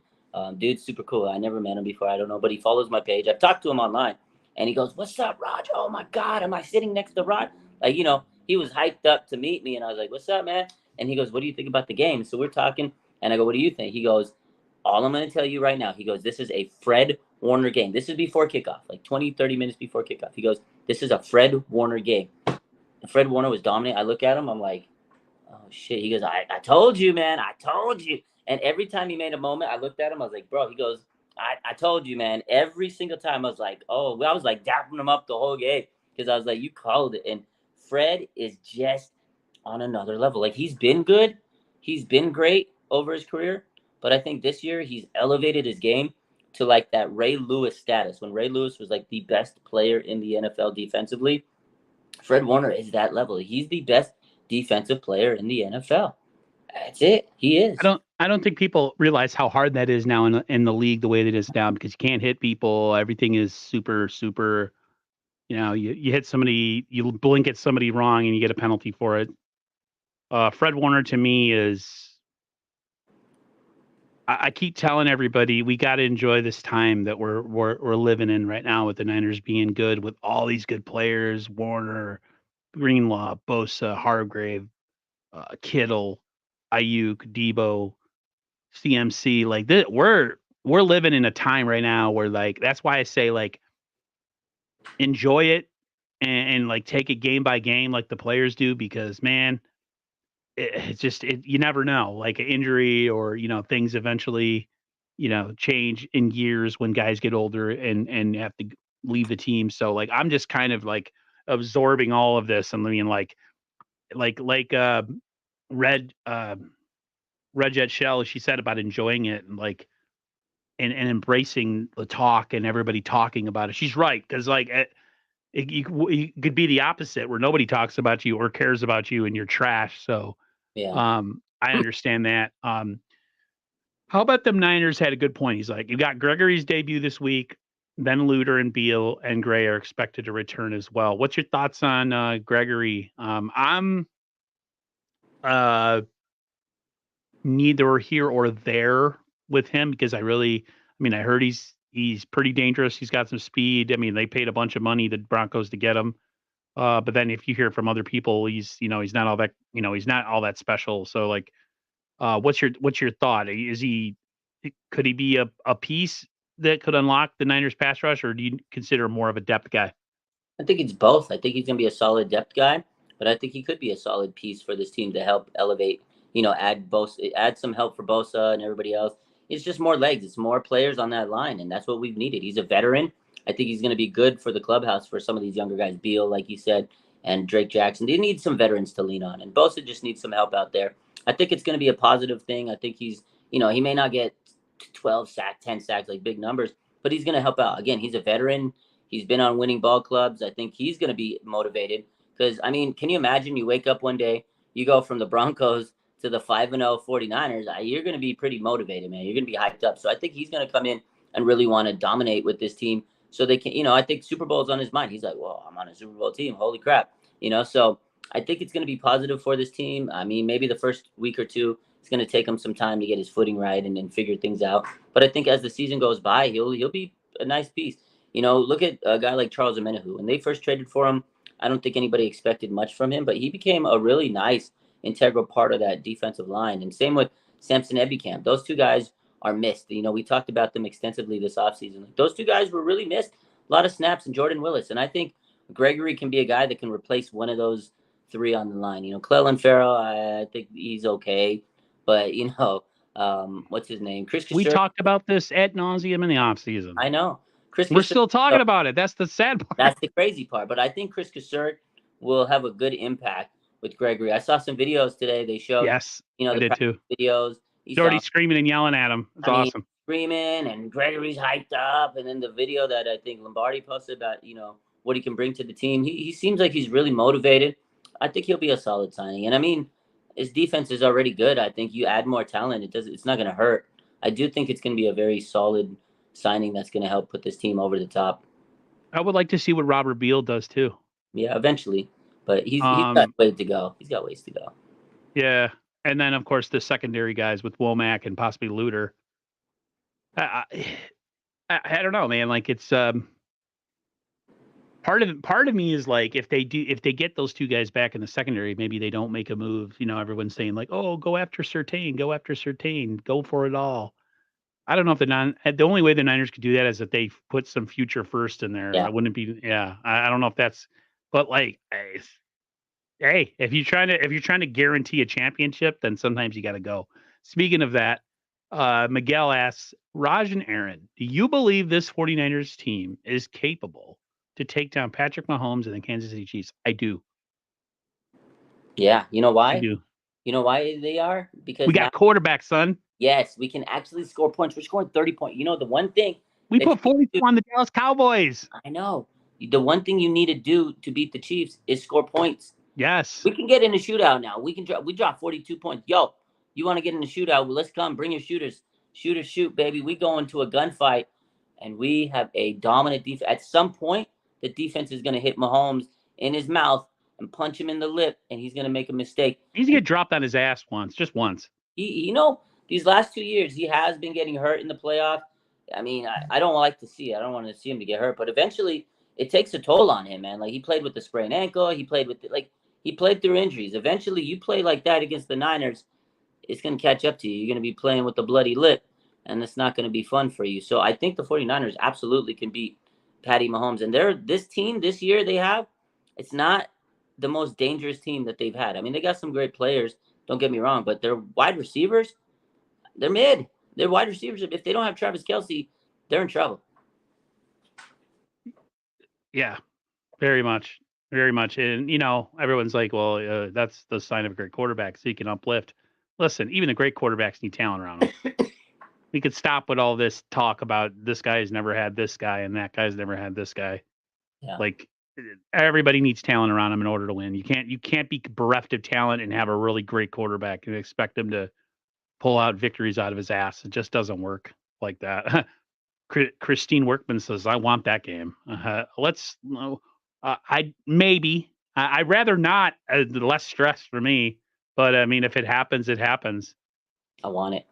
Dude's super cool. I never met him before. I don't know, but he follows my page. I've talked to him online, and he goes, "What's up, Raj? Oh my God, am I sitting next to Raj?" Like he was hyped up to meet me, and I was like, "What's up, man?" And he goes, "What do you think about the game?" So we're talking, and I go, "What do you think?" He goes, "All I'm going to tell you right now." He goes, "This is a Fred Warner game. This is before kickoff, like 20, 30 minutes before kickoff." He goes, "This is a Fred Warner game." And Fred Warner was dominant. I look at him, I'm like, "Oh shit." He goes, I told you, man. I told you." And every time he made a moment, I looked at him. I was like, "Bro," he goes, I told you, man." Every single time I was like, oh, well, I was like dapping him up the whole game because I was like, you called it. And Fred is just on another level. Like he's been good. He's been great over his career. But I think this year he's elevated his game to like that Ray Lewis status when Ray Lewis was like the best player in the NFL defensively. Fred Warner is that level. He's the best defensive player in the NFL. That's it. He is. I don't think people realize how hard that is now in the league the way that it is now because you can't hit people. Everything is super, super. You hit somebody, you blink at somebody wrong, and you get a penalty for it. Fred Warner to me is. I keep telling everybody we got to enjoy this time that we're living in right now with the Niners being good with all these good players: Warner, Greenlaw, Bosa, Hargrave, Kittle, Ayuk, Debo, CMC. Like this, we're living in a time right now where like that's why I say like enjoy it and like take it game by game like the players do because man, it's just you never know like an injury or things eventually change in years when guys get older and have to leave the team. So like I'm just kind of like absorbing all of this and I mean like red Red Jet Shell, she said about enjoying it and like and embracing the talk and everybody talking about it. She's right because like you could be the opposite where nobody talks about you or cares about you and you're trash. So Yeah. I understand that. How about them Niners had a good point. He's like, you got Gregory's debut this week, then Luter and Beal and Gray are expected to return as well. What's your thoughts on Gregory? I'm uh neither here or there with him because I heard he's pretty dangerous. He's got some speed. I mean, they paid a bunch of money the Broncos to get him. But then if you hear from other people, he's not all that, he's not all that special. So like, what's your thought? Could he be a piece that could unlock the Niners pass rush, or do you consider more of a depth guy? I think it's both. I think he's going to be a solid depth guy, but I think he could be a solid piece for this team to help elevate. Add some help for Bosa and everybody else. It's just more legs. It's more players on that line, and that's what we've needed. He's a veteran. I think he's going to be good for the clubhouse for some of these younger guys, Beal, like you said, and Drake Jackson. They need some veterans to lean on, and Bosa just needs some help out there. I think it's going to be a positive thing. I think he may not get 12 sacks, 10 sacks, like big numbers, but he's going to help out. Again, he's a veteran. He's been on winning ball clubs. I think he's going to be motivated because, I mean, can you imagine you wake up one day, you go from the Broncos to the 5-0 49ers? You're going to be pretty motivated, man. You're going to be hyped up. So I think he's going to come in and really want to dominate with this team so they can, I think Super Bowl's on his mind. He's like, well, I'm on a Super Bowl team. Holy crap. So I think it's going to be positive for this team. I mean, maybe the first week or two, it's going to take him some time to get his footing right and figure things out. But I think as the season goes by, he'll be a nice piece. Look at a guy like Charles Omenihu. When they first traded for him, I don't think anybody expected much from him, but he became a really nice, integral part of that defensive line. And same with Samson Ebicam. Those two guys are missed. We talked about them extensively this offseason. Those two guys were really missed. A lot of snaps, and Jordan Willis. And I think Gregory can be a guy that can replace one of those three on the line. Clelin Ferrell, I think he's okay. But, what's his name? Chris We Kashur. talked about this ad nauseum in the offseason. I know. We're still talking about it. That's the sad part. That's the crazy part. But I think Chris Tshirt will have a good impact with Gregory. I saw some videos today. They showed, Yes, I the did too. videos. He's already screaming and yelling at him. It's awesome. Screaming, and Gregory's hyped up. And then the video that I think Lombardi posted about, what he can bring to the team. He seems like he's really motivated. I think he'll be a solid signing. And I mean, his defense is already good. I think you add more talent, it's not going to hurt. I do think it's going to be a very solid signing that's going to help put this team over the top. I would like to see what Robert Beal does too. Yeah, eventually, but he's got ways to go. He's got ways to go. Yeah, and then of course the secondary guys with Womack and possibly Luter. I don't know, man. Like it's part of me is like if they get those two guys back in the secondary, maybe they don't make a move. Everyone's saying like, oh, go after Surtain, go for it all. I don't know if the only way the Niners could do that is if they put some future first in there. Yeah. It wouldn't be. Yeah, I don't know if that's. But like, hey, if you're trying to guarantee a championship, then sometimes you got to go. Speaking of that, Miguel asks Raj and Aaron, do you believe this 49ers team is capable to take down Patrick Mahomes and the Kansas City Chiefs? I do. Yeah, you know why? I do. You know why they are? Because we got quarterback, son. Yes, we can actually score points. We're scoring 30 points. The one thing we put 42 on the Dallas Cowboys. I know. The one thing you need to do to beat the Chiefs is score points. Yes. We can get in a shootout now. We dropped 42 points. Yo, You want to get in a shootout? Well, let's come. Bring your shooters. Shoot, baby. We go into a gunfight, and we have a dominant defense. At some point, the defense is going to hit Mahomes in his mouth and punch him in the lip, and he's going to make a mistake. He's going to get dropped on his ass just once. These last 2 years, he has been getting hurt in the playoff. I mean, I don't like to see it. I don't want to see him to get hurt, but eventually it takes a toll on him, man. Like, he played with the sprained ankle. He played through injuries. Eventually, you play like that against the Niners, it's going to catch up to you. You're going to be playing with a bloody lip, and it's not going to be fun for you. So I think the 49ers absolutely can beat Patty Mahomes. And this team this year it's not the most dangerous team that they've had. I mean, they got some great players, don't get me wrong, but their wide receivers, they're mid. Their wide receivers, if they don't have Travis Kelce, they're in trouble. Yeah, very much. Very much. And, everyone's like, well, that's the sign of a great quarterback, so you can uplift. Listen, even the great quarterbacks need talent around them. We could stop with all this talk about this guy's never had this guy and that guy's never had this guy. Yeah. Like, everybody needs talent around him in order to win. You can't be bereft of talent and have a really great quarterback and expect him to pull out victories out of his ass. It just doesn't work like that. Christine Workman says, I want that game. I'd rather not, less stress for me, but I mean, if it happens, it happens. I want it.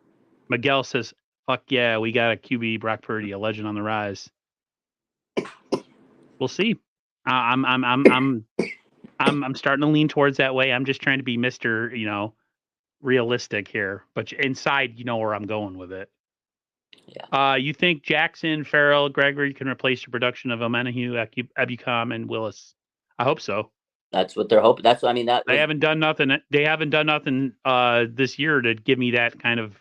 Miguel says, fuck yeah, we got a QB, Brock Purdy, a legend on the rise. We'll see. I'm starting to lean towards that way. I'm just trying to be Mr., realistic here, but inside, where I'm going with it. Yeah. You think Jackson, Farrell, Gregory can replace the production of Omenahue, Ebukam, and Willis? I hope so. That's what they're hoping. That's what I mean. They haven't done nothing. They haven't done nothing this year to give me that kind of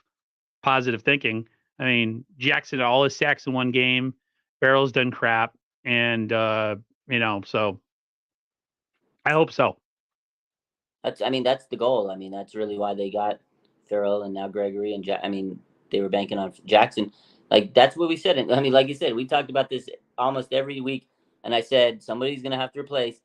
positive thinking. I mean, Jackson, all his sacks in one game. Farrell's done crap, and so I hope so. That's the goal. I mean, that's really why they got Farrell and now Gregory and they were banking on Jackson. Like, that's what we said. I mean, like you said, we talked about this almost every week, and I said somebody's going to have to replace,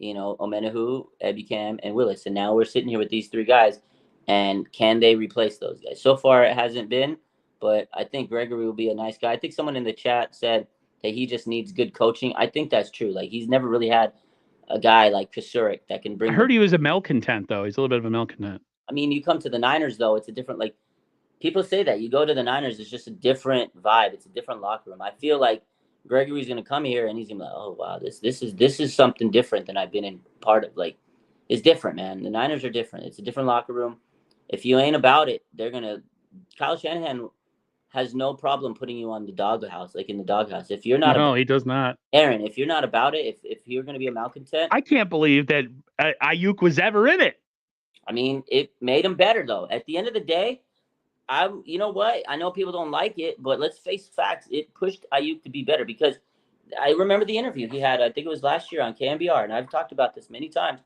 Omenahue, Ebukam, and Willis. And now we're sitting here with these three guys, and can they replace those guys? So far, it hasn't been, but I think Gregory will be a nice guy. I think someone in the chat said that he just needs good coaching. I think that's true. Like, he's never really had a guy like Tshirt that can bring. I heard he was a malcontent, though. He's a little bit of a malcontent. I mean, you come to the Niners, though, it's a different, people say that. You go to the Niners, it's just a different vibe. It's a different locker room. I feel like Gregory's going to come here and he's going to be like, oh, wow, this is something different than I've been in part of. Like, it's different, man. The Niners are different. It's a different locker room. If you ain't about it, Kyle Shanahan has no problem putting you on the doghouse, like in the doghouse. If you're not, no, he does not. Aaron, if you're not about it, if you're going to be a malcontent, I can't believe that Ayuk was ever in it. I mean, it made him better though. At the end of the day, you know what? I know people don't like it, but let's face facts. It pushed Ayuk to be better because I remember the interview he had. I think it was last year on KMBR, and I've talked about this many times.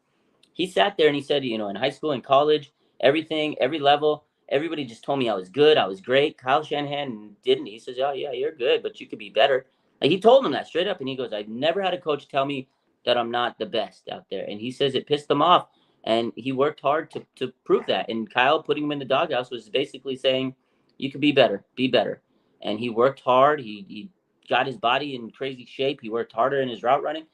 He sat there and he said, in high school and college, everything, every level, everybody just told me I was good, I was great. Kyle Shanahan didn't. He says, oh, yeah, you're good, but you could be better. Like, he told him that straight up, and he goes, I've never had a coach tell me that I'm not the best out there. And he says it pissed him off, and he worked hard to prove that. And Kyle putting him in the doghouse was basically saying, you could be better, be better. And he worked hard. He got his body in crazy shape. He worked harder in his route running.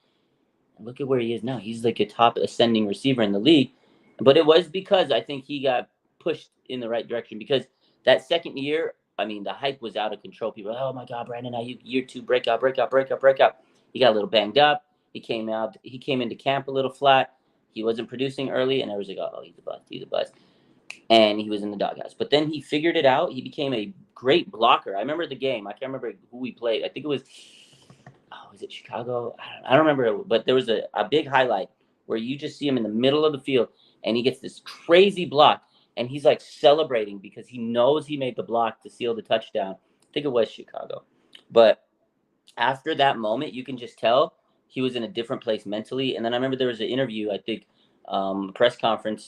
And look at where he is now. He's like a top ascending receiver in the league. But it was because I think he got pushed in the right direction, because that second year, I mean, the hype was out of control. People, oh my God, Brandon Ayuk, year 2, breakout. He got a little banged up. He came into camp a little flat. He wasn't producing early, and I was like, oh, he's a bust. And he was in the doghouse. But then he figured it out. He became a great blocker. I remember the game. I can't remember who we played. I think it was, was it Chicago? I don't remember. But there was a big highlight where you just see him in the middle of the field, and he gets this crazy block. And he's like celebrating because he knows he made the block to seal the touchdown. I think it was Chicago. But after that moment, you can just tell he was in a different place mentally. And then I remember there was an interview, I think, press conference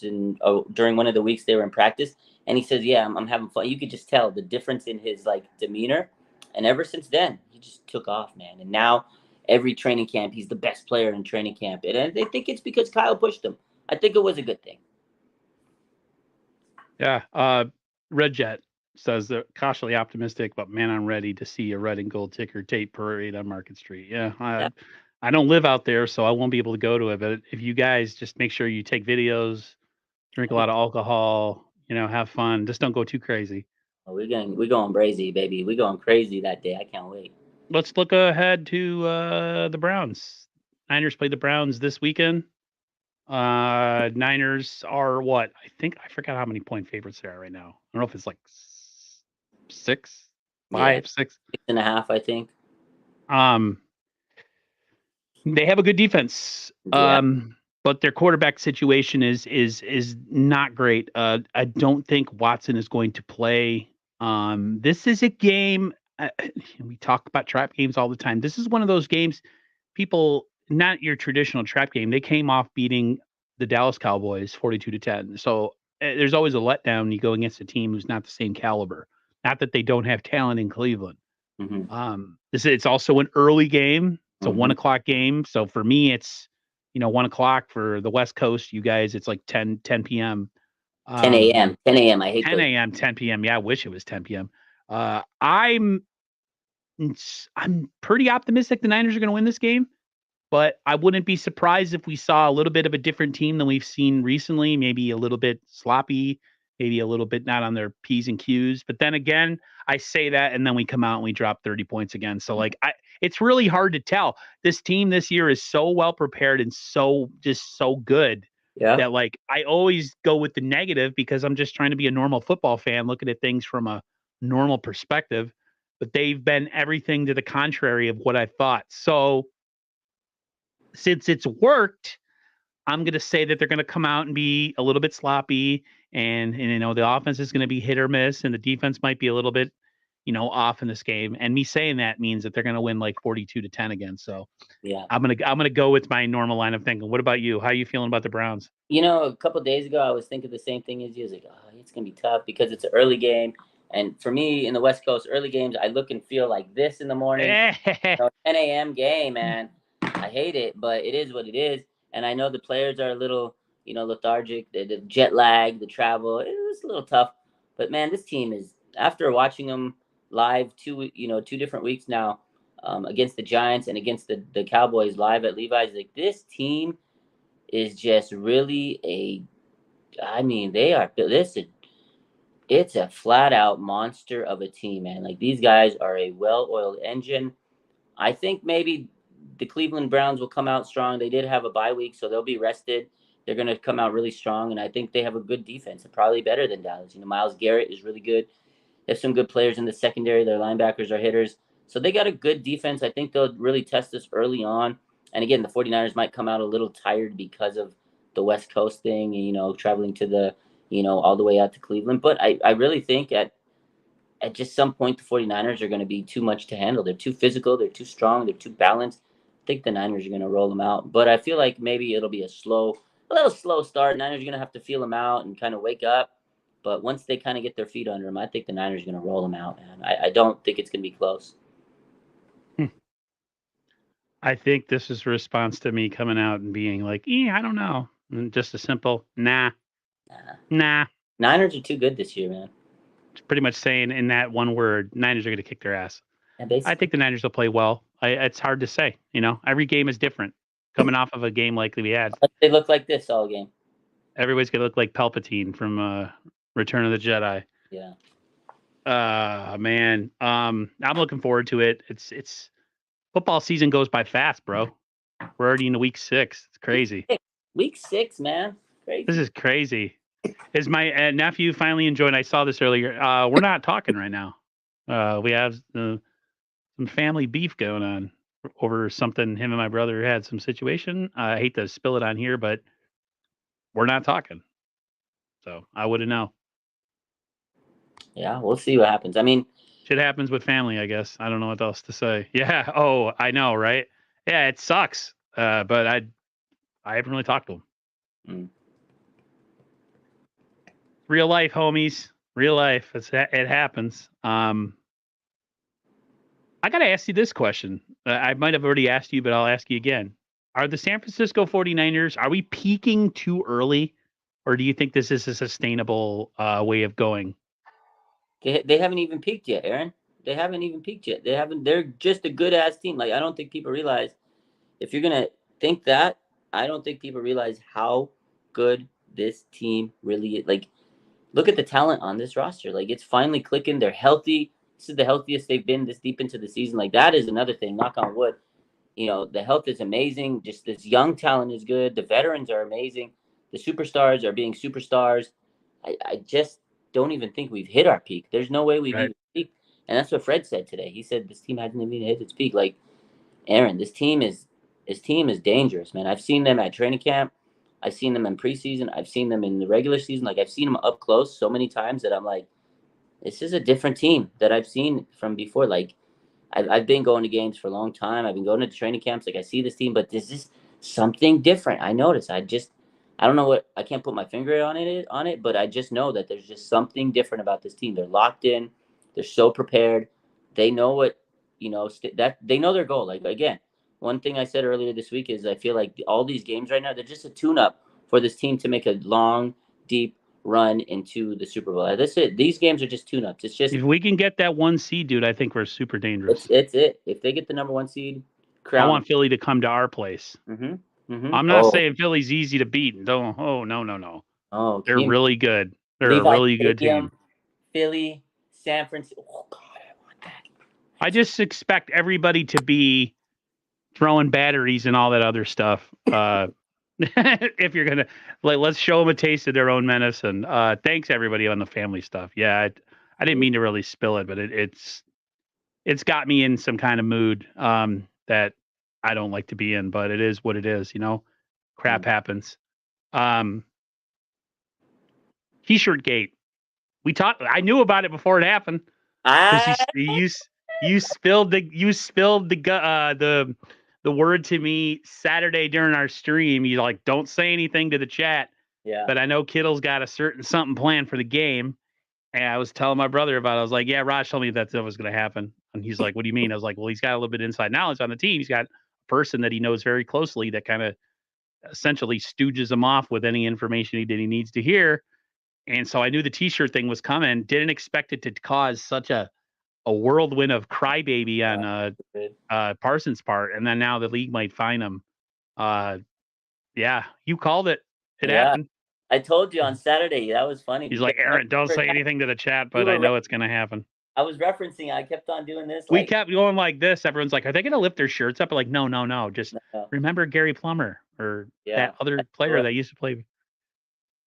during one of the weeks they were in practice. And he says, yeah, I'm having fun. You could just tell the difference in his demeanor. And ever since then, he just took off, man. And now every training camp, he's the best player in training camp. And I think it's because Kyle pushed him. I think it was a good thing. Yeah. Red Jet says they're cautiously optimistic, but man, I'm ready to see a red and gold ticker tape parade on Market Street. Yeah. Yeah. I don't live out there, so I won't be able to go to it. But if you guys just make sure you take videos, drink a lot of alcohol, have fun. Just don't go too crazy. We going crazy, baby. We going crazy that day. I can't wait. Let's look ahead to the Browns. Niners play the Browns this weekend. Niners are what? I forgot how many point favorites they are right now. I don't know if it's like six, Yeah, 5, 6. 6.5, I think. Um, they have a good defense. Yeah. But their quarterback situation is not great. I don't think Watson is going to play. This is a game. We talk about trap games all the time. This is one of those games. People, not your traditional trap game. They came off beating the Dallas Cowboys 42-10. So there's always a letdown. You go against a team who's not the same caliber. Not that they don't have talent in Cleveland. Mm-hmm. It's also an early game. It's a Mm-hmm. 1 o'clock game. So for me, it's 1 o'clock for the West Coast. You guys, it's like 10 p.m. 10 a.m. 10 a.m. I hate 10 those. a.m., 10 p.m. Yeah, I wish it was 10 p.m. I'm pretty optimistic the Niners are going to win this game, but I wouldn't be surprised if we saw a little bit of a different team than we've seen recently. Maybe a little bit sloppy, maybe a little bit not on their P's and Q's. But then again, I say that, and then we come out and we drop 30 points again. So it's really hard to tell. This team this year is so well prepared and so good Yeah. that I always go with the negative because I'm just trying to be a normal football fan, looking at things from a normal perspective. But they've been everything to the contrary of what I thought. So since it's worked, I'm going to say that they're going to come out and be a little bit sloppy, and the offense is going to be hit or miss, and the defense might be a little bit off in this game. And me saying that means that they're going to win like 42-10 again. So Yeah. I'm gonna go with my normal line of thinking. What about you? How are you feeling about the Browns? A couple of days ago, I was thinking the same thing as you. I was like, oh, it's gonna be tough because it's an early game, and for me in the West Coast, early games, I look and feel like this in the morning. 10 a.m. game, man. I hate it, but it is what it is. And I know the players are a little, lethargic. The jet lag, the travel, it was a little tough. But man, this team is. After watching them live 2 different weeks now, against the Giants and against the Cowboys live at Levi's, like this team is just really a. I mean, they are. It's a flat out monster of a team, man. Like these guys are a well-oiled engine. I think maybe the Cleveland Browns will come out strong. They did have a bye week, so they'll be rested. They're going to come out really strong, and I think they have a good defense, probably better than Dallas. Miles Garrett is really good. They have some good players in the secondary. Their linebackers are hitters. So they got a good defense. I think they'll really test us early on. And again, the 49ers might come out a little tired because of the West Coast thing, traveling to all the way out to Cleveland. But I really think at just some point the 49ers are going to be too much to handle. They're too physical, they're too strong, they're too balanced. I think the Niners are going to roll them out. But I feel like maybe it'll be a little slow start. Niners are going to have to feel them out and kind of wake up. But once they kind of get their feet under them, I think the Niners are going to roll them out, man. I don't think it's going to be close. I think this is a response to me coming out and being like, I don't know. And just a simple, nah. Niners are too good this year, man. It's pretty much saying in that one word, Niners are going to kick their ass. I think the Niners will play well. It's hard to say. Every game is different. Coming off of a game like we had, they look like this all game. Everybody's going to look like Palpatine from Return of the Jedi. Yeah. Man. I'm looking forward to it. It's football season goes by fast, bro. We're already into week 6. It's crazy. Week 6, man. Crazy. This is crazy. Is my nephew finally enjoying? I saw this earlier. We're not talking right now. We have some family beef going on over something. Him and my brother had some situation. I hate to spill it on here, but we're not talking. So I wouldn't know. Yeah, we'll see what happens. I mean, shit happens with family, I guess. I don't know what else to say. Yeah. Oh, I know, right? Yeah, it sucks. But I haven't really talked to him. Mm. Real life, homies. Real life. It happens. I got to ask you this question. I might have already asked you, but I'll ask you again. Are the San Francisco 49ers, are we peaking too early? or do you think this is a sustainable way of going? They haven't even peaked yet, Aaron. They haven't even peaked yet. They haven't. They're just a good ass team. Like I don't think people realize if you're gonna think that, I don't think people realize how good this team really is. Like, look at the talent on this roster. Like, it's finally clicking. They're healthy. This is the healthiest they've been this deep into the season. Like, that is another thing. Knock on wood. The health is amazing. Just this young talent is good. The veterans are amazing. The superstars are being superstars. I just don't even think we've hit our peak. There's no way we've Right. even peaked. And that's what Fred said today. He said this team hasn't even hit its peak. Like, Aaron, this team is dangerous, man. I've seen them at training camp. I've seen them in preseason. I've seen them in the regular season. Like I've seen them up close so many times that I'm like, this is a different team that I've seen from before. Like I've been going to games for a long time. I've been going to training camps. Like I see this team, but this is something different. I notice. I don't know what. I can't put my finger on it, but I just know that there's just something different about this team. They're locked in. They're so prepared. They know what that they know their goal. Like again, one thing I said earlier this week is I feel like all these games right now they're just a tune-up for this team to make a long, deep run into the Super Bowl. That's it. These games are just tune-ups. It's just If we can get that 1 seed, dude, I think we're super dangerous. it's it. If they get the number 1 seed, I crown. want Philly to come to our place. I'm not Oh, saying Philly's easy to beat. Don't. Oh no. oh, They're really good. They're a Levi really good Stadium, team. Philly, San Francisco. Oh God, I want that. I just expect everybody to be throwing batteries and all that other stuff. If you're gonna let's show them a taste of their own medicine. Thanks everybody on the family stuff. Yeah, I didn't mean to really spill it, but it's got me in some kind of mood that I don't like to be in. But it is what it is. Crap happens. T-shirt gate. We talked. I knew about it before it happened because I you spilled the word to me Saturday during our stream. You like don't say anything to the chat, yeah. but I know Kittle's got a certain something planned for the game. And I was telling my brother about it. I was like, yeah, Raj told me that was going to happen. And he's like, what do you mean? I was like, well, he's got a little bit of inside knowledge on the team. He's got a person that he knows very closely that kind of essentially stooges him off with any information he needs to hear. And so I knew the T-shirt thing was coming. Didn't expect it to cause such a whirlwind of crybaby on Parsons' part. And then now the league might fine him. Yeah, you called it. It happened. I told you on Saturday. That was funny. He's like, Aaron, don't say anything to the chat, but I know it's going to happen. I was referencing. I kept on doing this. We kept going like this. Everyone's like, are they going to lift their shirts up? I'm like, no. Just remember Gary Plummer or that other player that used to play.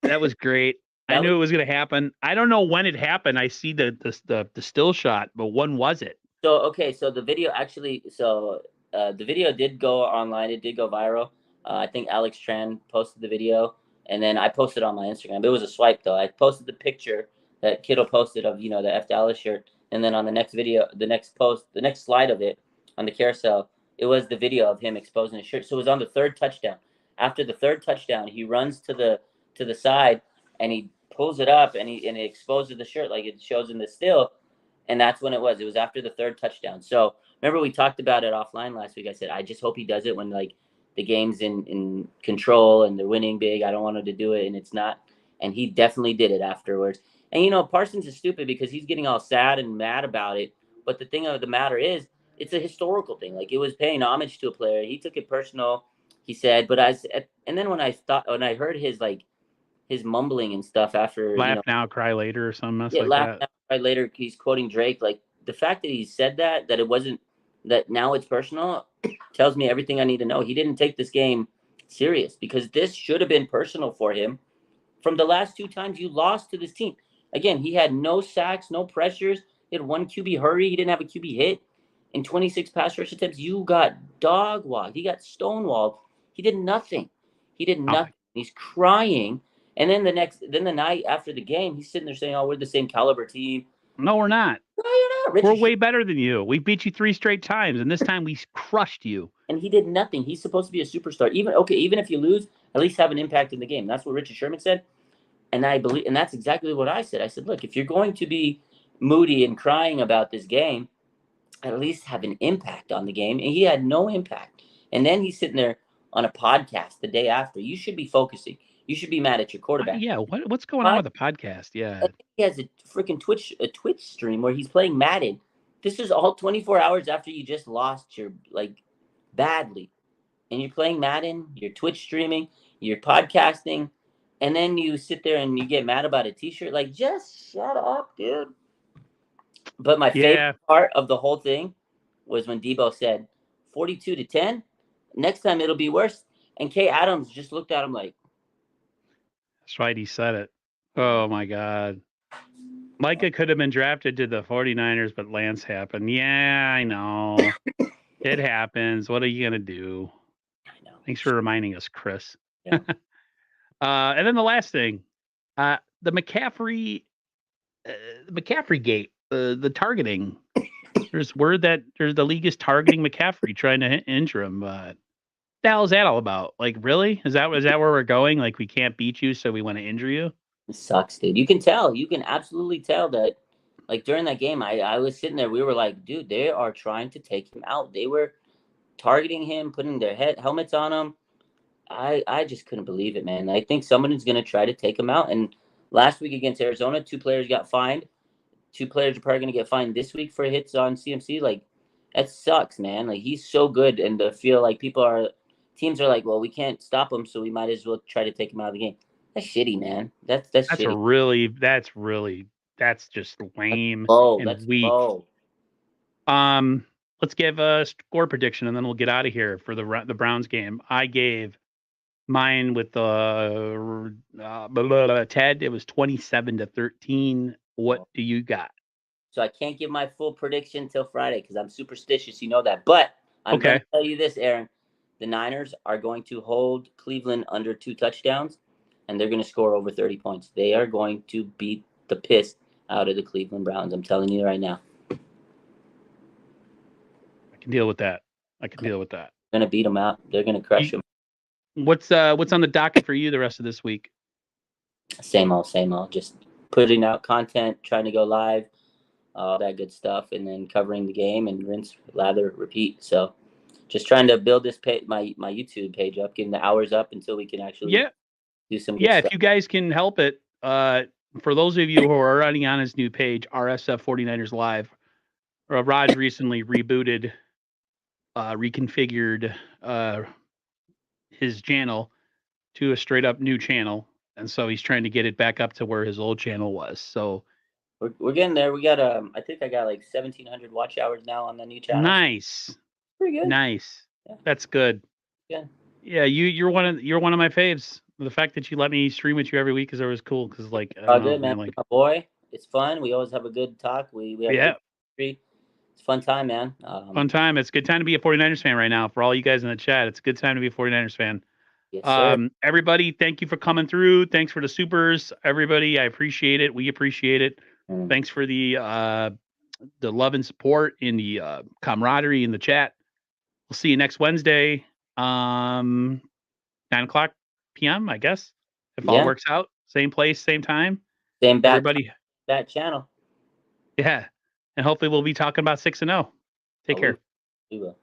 That was great. I knew it was going to happen. I don't know when it happened. I see the still shot, but when was it? So the video actually. The video did go online. It did go viral. I think Alex Tran posted the video, and then I posted on my Instagram. It was a swipe though. I posted the picture that Kittle posted of the F Dallas shirt, and then on the next video, the next slide of it on the carousel, it was the video of him exposing his shirt. So it was on the third touchdown. After the third touchdown, he runs to the side and he pulls it up and he exposes the shirt like it shows in the still, and that's when it was. It was after the third touchdown. So remember we talked about it offline last week. I said I just hope he does it when like the game's in control and they're winning big. I don't want him to do it and it's not. And he definitely did it afterwards. And Parsons is stupid because he's getting all sad and mad about it. But the thing of the matter is, it's a historical thing. Like it was paying homage to a player. He took it personal. He said, and then when I heard his mumbling and stuff after laugh now, cry later or something. Laugh now, cry later. He's quoting Drake. Like the fact that he said that it wasn't that now it's personal tells me everything I need to know. He didn't take this game serious because this should have been personal for him. From the last 2 times you lost to this team, again he had no sacks, no pressures. He had 1 QB hurry. He didn't have a QB hit. In 26 pass rush attempts, you got dog walked. He got stonewalled. He did nothing. He's crying. And then the night after the game, he's sitting there saying, "Oh, we're the same caliber team." No, we're not. No, you're not. We're way better than you. We beat you 3 straight times, and this time we crushed you. And he did nothing. He's supposed to be a superstar. Even if you lose, at least have an impact in the game. That's what Richard Sherman said. And I believe, and that's exactly what I said. I said, look, if you're going to be moody and crying about this game, at least have an impact on the game. And he had no impact. And then he's sitting there on a podcast the day after. You should be focusing. You should be mad at your quarterback. Yeah, what's going on with the podcast? Yeah. I think he has a freaking Twitch stream where he's playing Madden. This is all 24 hours after you just lost your badly. And you're playing Madden, you're Twitch streaming, you're podcasting, and then you sit there and you get mad about a t-shirt. Like, just shut up, dude. But my favorite part of the whole thing was when Debo said 42-10. Next time it'll be worse. And Kay Adams just looked at him like, that's right, he said it. Oh my God. Micah could have been drafted to the 49ers, but Lance happened. Yeah, I know. It happens. What are you gonna do? I know. Thanks for reminding us, Chris. Yeah. And then the last thing, the McCaffrey gate, the targeting. There's word that the league is targeting McCaffrey, trying to injure him. But the hell is that all about? Like, really? Is that where we're going? Like, we can't beat you, so we want to injure you? It sucks, dude. You can tell. You can absolutely tell that. Like, during that game, I was sitting there. We were like, dude, they are trying to take him out. They were targeting him, putting their helmets on him. I just couldn't believe it, man. I think someone is going to try to take him out. And last week against Arizona, 2 players got fined. 2 players are probably going to get fined this week for hits on CMC. Like, that sucks, man. Like, he's so good. And to feel like teams are like, well, we can't stop him, so we might as well try to take him out of the game. That's shitty, man. That's shitty. That's just lame That's weak. low. Let's give a score prediction and then we'll get out of here for the Browns game. I gave mine with the Ted. It was 27-13. What do you got? So I can't give my full prediction till Friday because I'm superstitious. You know that. But I'm going to tell you this, Aaron. The Niners are going to hold Cleveland under 2 touchdowns, and they're going to score over 30 points. They are going to beat the piss out of the Cleveland Browns. I'm telling you right now. I can deal with that. They're going to beat them out. They're going to crush them. What's on the docket for you the rest of this week? Same old. Just putting out content, trying to go live, all that good stuff, and then covering the game and rinse, lather, repeat. So just trying to build this my YouTube page up, getting the hours up until we can actually do some good stuff. If you guys can help it, for those of you who are already on his new page, RSF 49ers Live, Raj recently rebooted, reconfigured his channel to a straight up new channel. And so he's trying to get it back up to where his old channel was. So we're getting there. We got I think I got like 1,700 watch hours now on the new channel. Nice. Pretty good. Nice. Yeah. That's good. Yeah. Yeah, you're one of my faves. The fact that you let me stream with you every week is always cool. Because like, good, man. Like, my boy, it's fun. We always have a good talk. We have it's a fun time, man. Fun time. It's a good time to be a 49ers fan right now. For all you guys in the chat, it's a good time to be a 49ers fan. Yes, sir. Everybody, thank you for coming through. Thanks for the supers, everybody. I appreciate it. We appreciate it. Thanks for the love and support in the camaraderie in the chat. We'll see you next Wednesday, 9:00 p.m. I guess, if all works out. Same place, same time. Same everybody. That channel. Yeah, and hopefully we'll be talking about 6-0. Take care. We will.